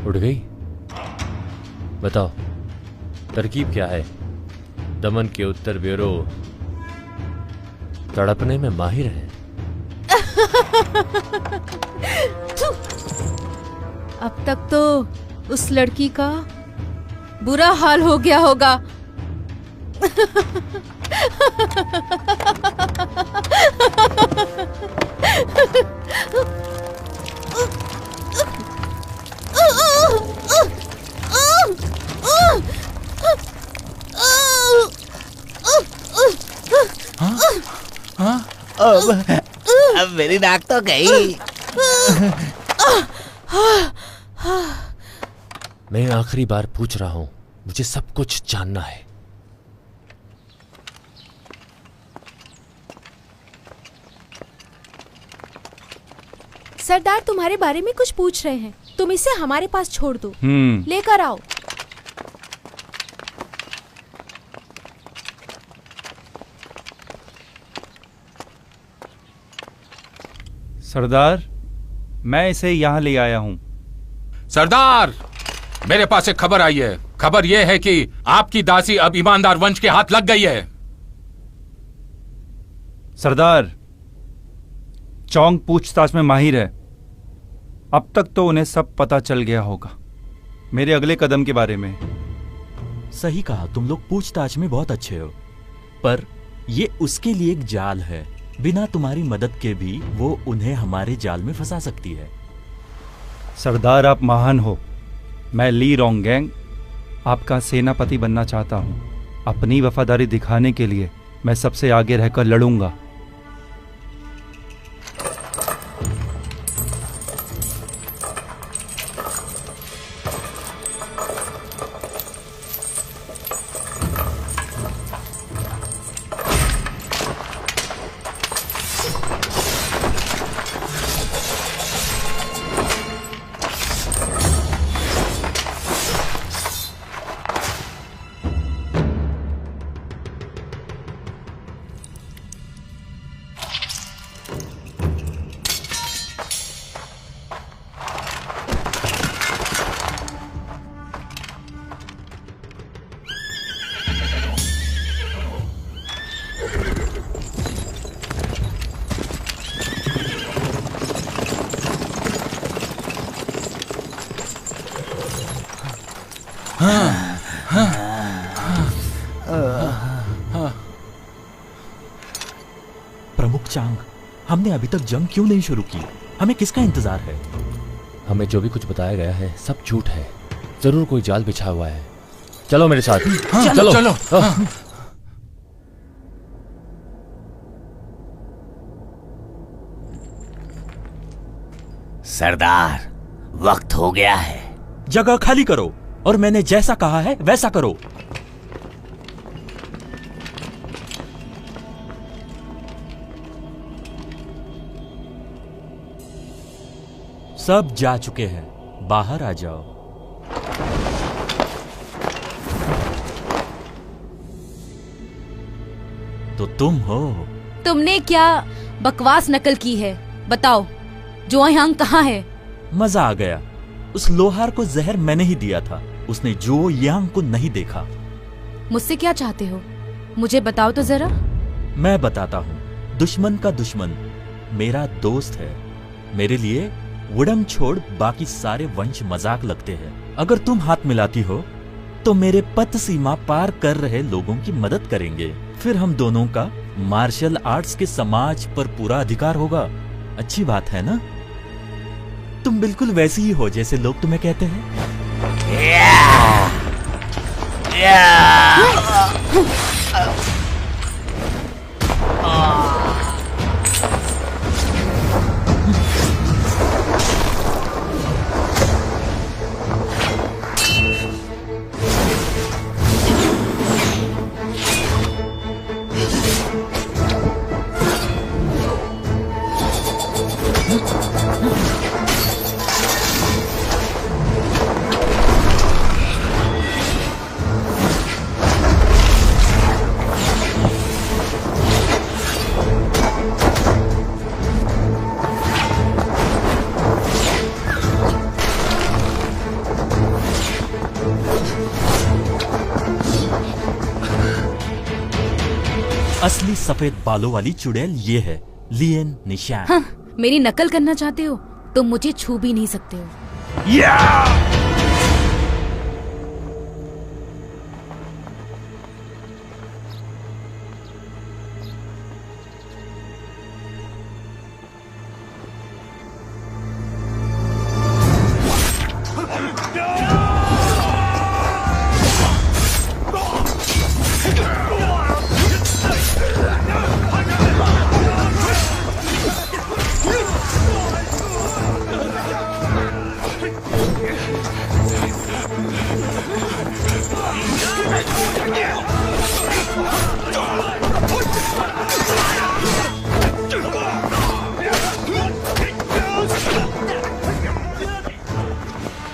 उठ गई? बताओ, तरकीब क्या है? दमन के उत्तर ब्यूरो तड़पने में माहिर है। अब तक तो उस लड़की का बुरा हाल हो गया होगा। अब मेरी नाक तो गई। मैं आखिरी बार पूछ रहा हूं, मुझे सब कुछ जानना है। सरदार तुम्हारे बारे में कुछ पूछ रहे हैं। तुम इसे हमारे पास छोड़ दो। लेकर आओ। सरदार, मैं इसे यहाँ ले आया हूँ। सरदार, मेरे पास एक खबर आई है। खबर यह है कि आपकी दासी अब ईमानदार वंश के हाथ लग गई है। सरदार, चौंग पूछताछ में माहिर है। अब तक तो उन्हें सब पता चल गया होगा मेरे अगले कदम के बारे में। सही कहा, तुम लोग पूछताछ में बहुत अच्छे हो, पर ये उसके लिए एक जाल है। बिना तुम्हारी मदद के भी वो उन्हें हमारे जाल में फंसा सकती है। सरदार, आप महान हो। मैं ली रोंगगैंग आपका सेनापति बनना चाहता हूँ। अपनी वफादारी दिखाने के लिए मैं सबसे आगे रहकर लड़ूंगा। प्रमुख चांग, हमने अभी तक जंग क्यों नहीं शुरू की? हमें किसका इंतजार है? हमें जो भी कुछ बताया गया है सब झूठ है। जरूर कोई जाल बिछा हुआ है। चलो मेरे साथ। हाँ, चलो, चलो। हाँ। सरदार, वक्त हो गया है। जगह खाली करो और मैंने जैसा कहा है वैसा करो। सब जा चुके हैं, बाहर आ जाओ। तो तुम हो? तुमने क्या बकवास नकल की है? बताओ, जुआई हांग कहाँ है? मजा आ गया। उस लोहार को जहर मैंने ही दिया था। उसने जो यांग को नहीं देखा। मुझसे क्या चाहते हो? मुझे बताओ तो जरा। मैं बताता हूँ। दुश्मन का दुश्मन मेरा दोस्त है। मेरे लिए वुडंग छोड़ बाकी सारे वंश मजाक लगते हैं। अगर तुम हाथ मिलाती हो तो मेरे पथ सीमा पार कर रहे लोगों की मदद करेंगे। फिर हम दोनों का मार्शल आर्ट्स के समाज पर पूरा अधिकार होगा। अच्छी बात है ना? तुम बिल्कुल वैसी ही हो जैसे लोग तुम्हें कहते हैं। असली सफेद बालों वाली चुड़ैल ये है, लियन निशान। हाँ, मेरी नकल करना चाहते हो? तुम मुझे छू भी नहीं सकते हो।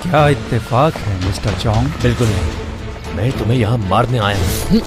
क्या इत्तेफाक है मिस्टर चोंग? बिल्कुल नहीं, मैं तुम्हें यहाँ मारने आया हूँ।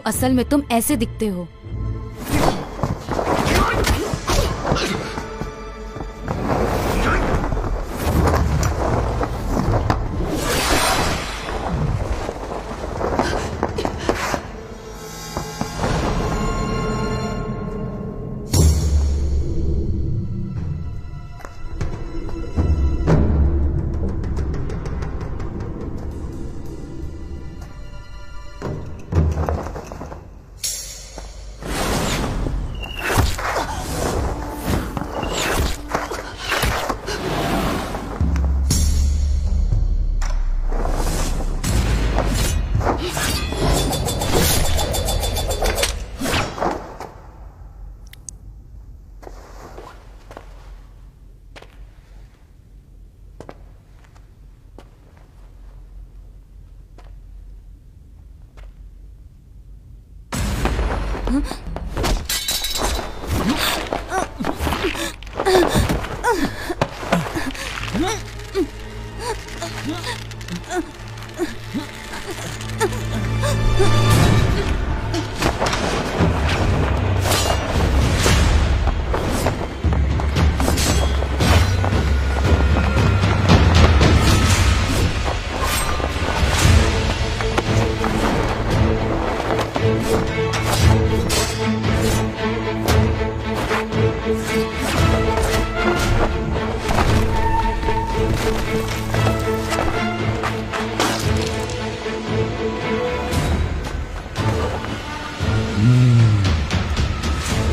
असल में तुम ऐसे दिखते हो।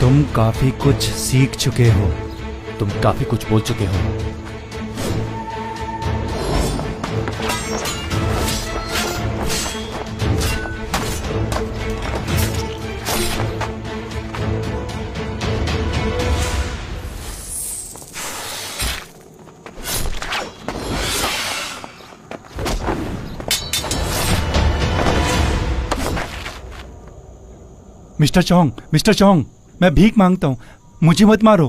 तुम काफी कुछ सीख चुके हो। तुम काफी कुछ बोल चुके हो। मिस्टर चोंग, मैं भीख मांगता हूँ, मुझे मत मारो।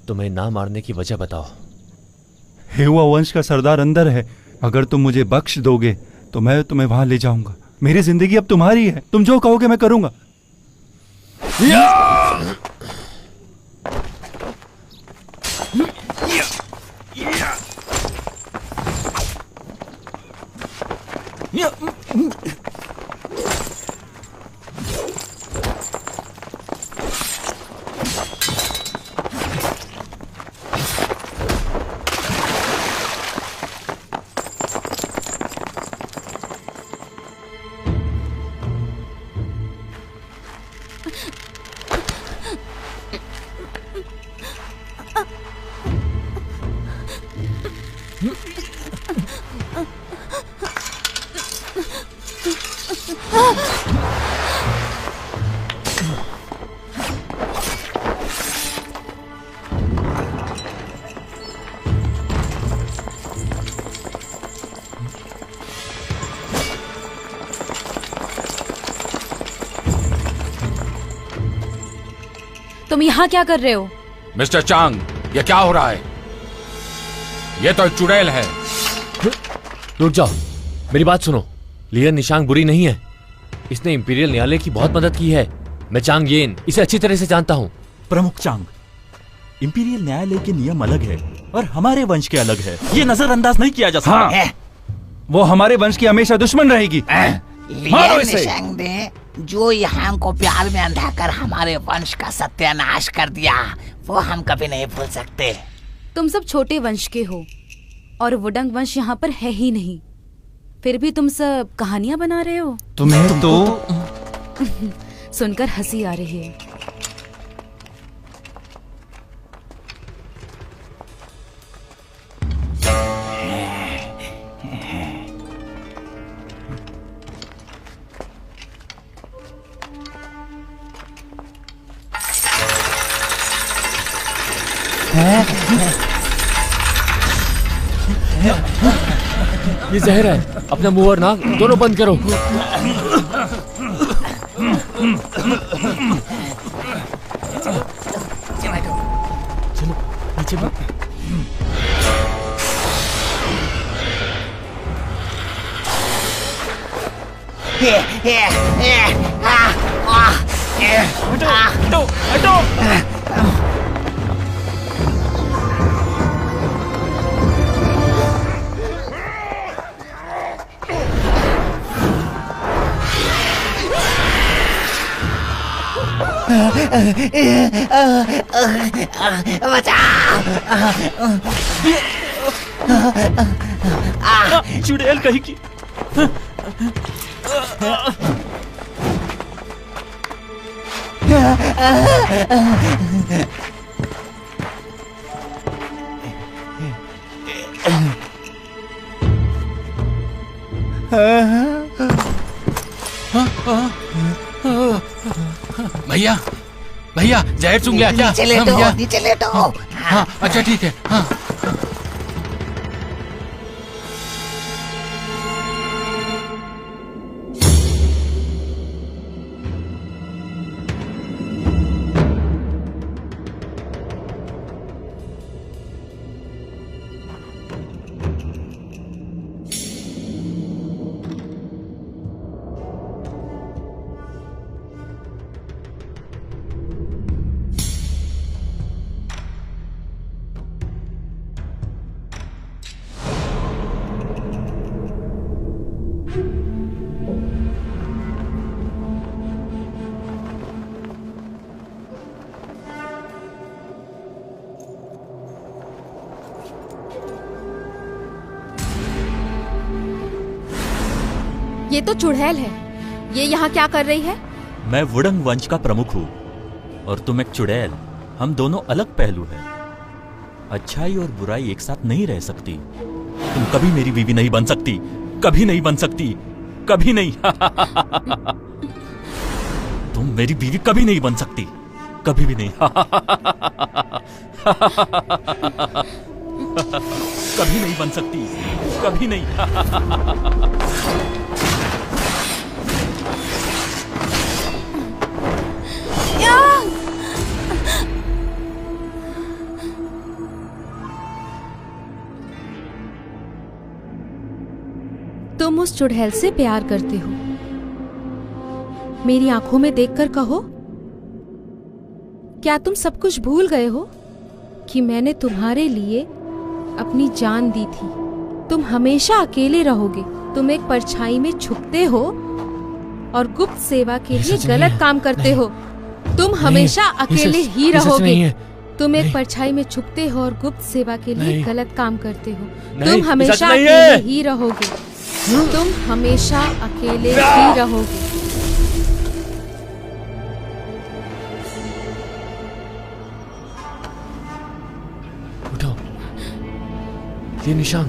तुम्हें ना मारने की वजह बताओ। हेवा वंश का सरदार अंदर है। अगर तुम मुझे बख्श दोगे तो मैं तुम्हें वहां ले जाऊंगा। मेरी जिंदगी अब तुम्हारी है। तुम जो कहोगे मैं करूंगा। तुम यहाँ क्या कर रहे हो? मिस्टर चांग, ये क्या हो रहा है? ये तो एक चुड़ैल है। रुक जाओ, मेरी बात सुनो। लियन निशांग बुरी नहीं है। इसने इंपीरियल न्यायालय की बहुत मदद की है। मैं चांग येन इसे अच्छी तरह से जानता हूँ। प्रमुख चांग, इंपीरियल न्यायालय के नियम अलग है और हमारे वंश के अलग है। ये नजरअंदाज नहीं किया जा सकता। हाँ, वो हमारे वंश की हमेशा दुश्मन रहेगी। लियन निशांग ने जो यहाँ को प्यार में अंधा कर हमारे वंश का सत्यानाश कर दिया, वो हम कभी नहीं भूल सकते। तुम सब छोटे वंश के हो और वुडंग वंश यहाँ पर है ही नहीं, फिर भी तुम सब कहानियां बना रहे हो। तुम्हें तो सुनकर हंसी आ रही है। ये जहर है। अपना मुंह और नाक दोनों बंद करो। चलो नीचे बैठो। हटो हटो हटो। चुड़ैल कहीं की। भैया भैया जहर चुंग लिया क्या? नीचे लेटो, भैया। नीचे लेटो। हाँ अच्छा ठीक है। हाँ ये तो चुड़ैल है। ये यहाँ क्या कर रही है? मैं वुडंग वंश का प्रमुख हूँ और तुम एक चुड़ैल। हम दोनों अलग पहलू हैं। अच्छाई और बुराई एक साथ नहीं रह सकती। तुम कभी मेरी बीवी नहीं बन सकती, कभी नहीं बन सकती, कभी नहीं। तुम मेरी बीवी कभी नहीं बन सकती, कभी भी नहीं। कभी नहीं बन सकती, कभी नहीं। तुम उस चुड़ैल से प्यार करते हो। मेरी आंखों में देखकर कहो, क्या तुम सब कुछ भूल गए हो कि मैंने तुम्हारे लिए अपनी जान दी थी? तुम हमेशा अकेले रहोगे। तुम एक परछाई में छुपते हो और गुप्त सेवा के लिए गलत काम करते हो। तुम हमेशा अकेले ही रहोगे। तुम एक परछाई में छुपते हो और गुप्त सेवा के लिए गलत काम करते हो। तुम हमेशा अकेले ही रहोगे। तुम हमेशा अकेले ही रहोगे। उठो, ये निशान।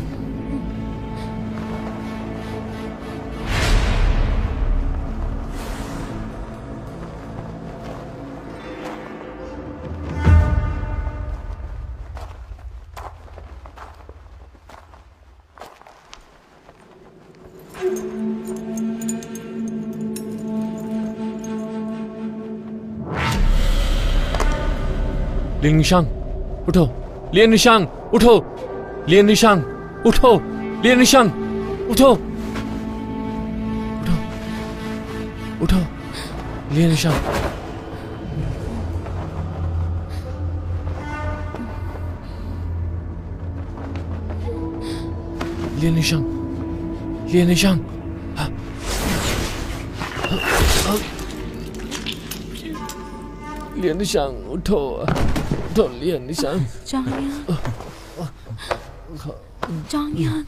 लियन निशांग, उठो। लियन निशांग, उठो। लियन निशांग, उठो। लियन निशांग, उठो। उठो, उठो। लियन निशांग। लियन निशांग, लियन निशांग। लियन निशांग, उठो। उठो, लियन निशांग। चांगयान,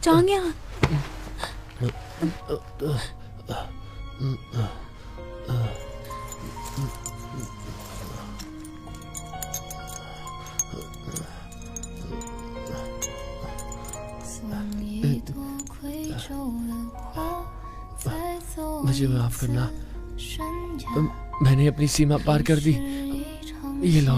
चांगयान। मुझे माफ करना, मैंने अपनी सीमा पार कर दी। ये लो।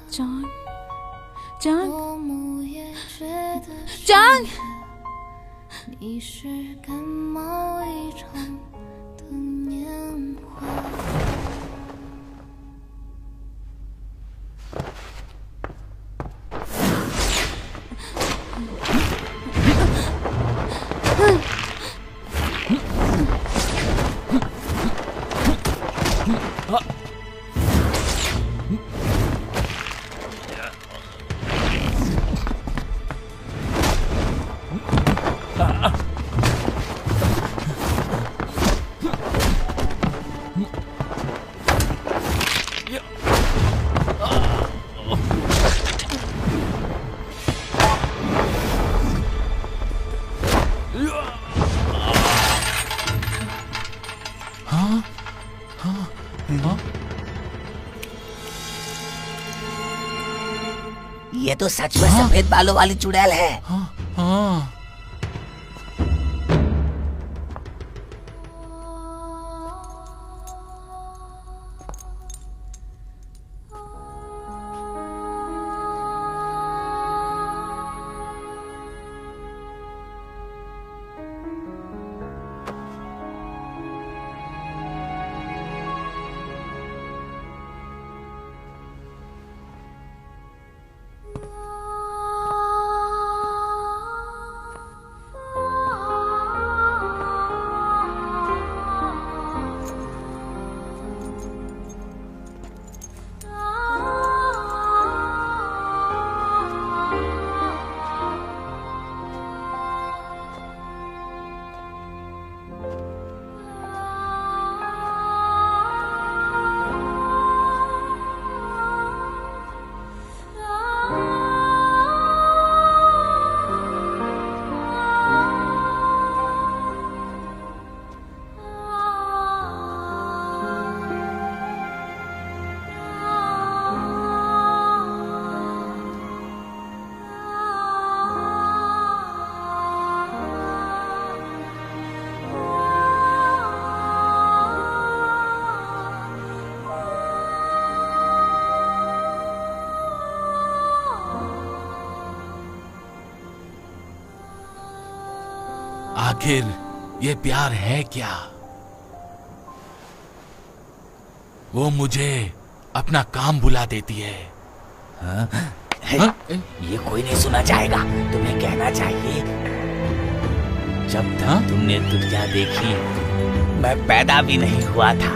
जान, जान, जान। ये तो सच में सफेद बालों वाली चुड़ैल है। हाँ। आखिर ये प्यार है क्या? वो मुझे अपना काम बुला देती है। हाँ? ये कोई नहीं सुना चाहेगा, तुम्हें कहना चाहिए। जब तक तुमने दुनिया देखी मैं पैदा भी नहीं हुआ था।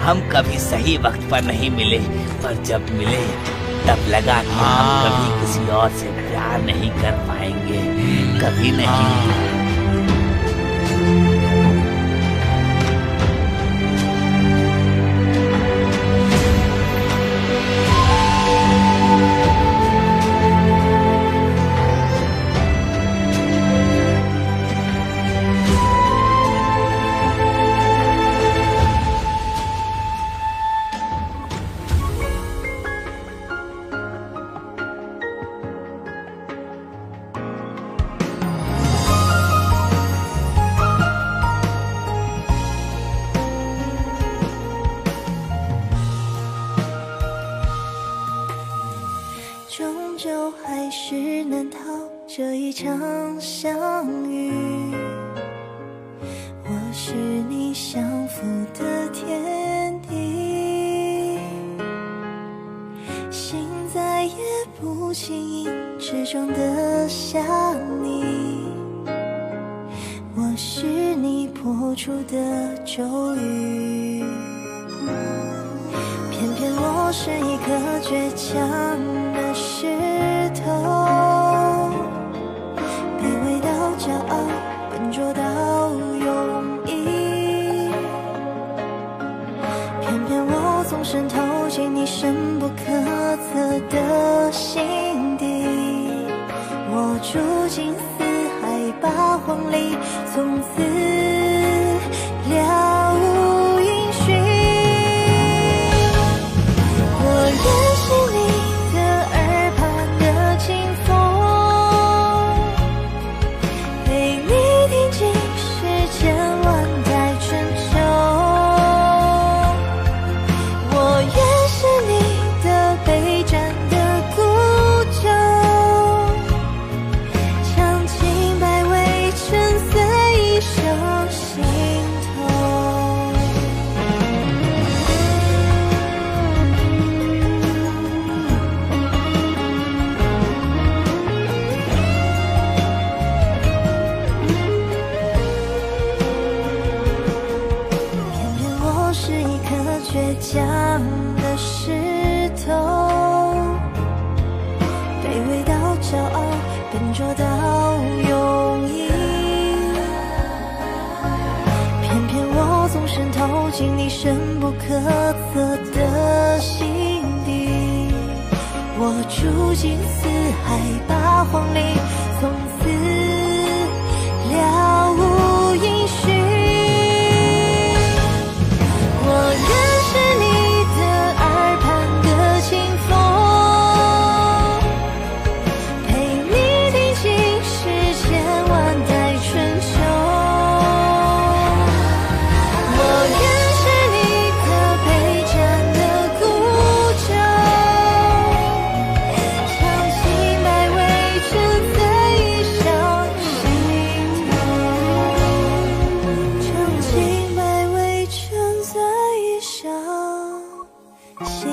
हम कभी सही वक्त पर नहीं मिले, पर जब मिले तब लगा कि हम कभी किसी और से प्यार नहीं कर पाएंगे, कभी नहीं।这一场相遇，我是你相扶的天地，心再也不轻易执着的想你，我是你破除的咒语，偏偏我是一颗倔强的石头，骄傲，笨拙到容易，偏偏我总渗透进你深不可测的心底，我住进四海八荒里，从此了无音讯。我认识你的耳畔的清风，千万代春秋，我愿是你的备战的孤酒，将清白围成随手。倔强的石头，卑微到骄傲，笨拙到容易。偏偏我总是透进你深不可测的心底，我住进四海八荒里，从此了无音讯。我认识你的耳畔的清风，陪你听尽世千万代春秋。我认识你的备战的古酒，长青百味沉醉一笑心头，长青百味沉醉一笑心头。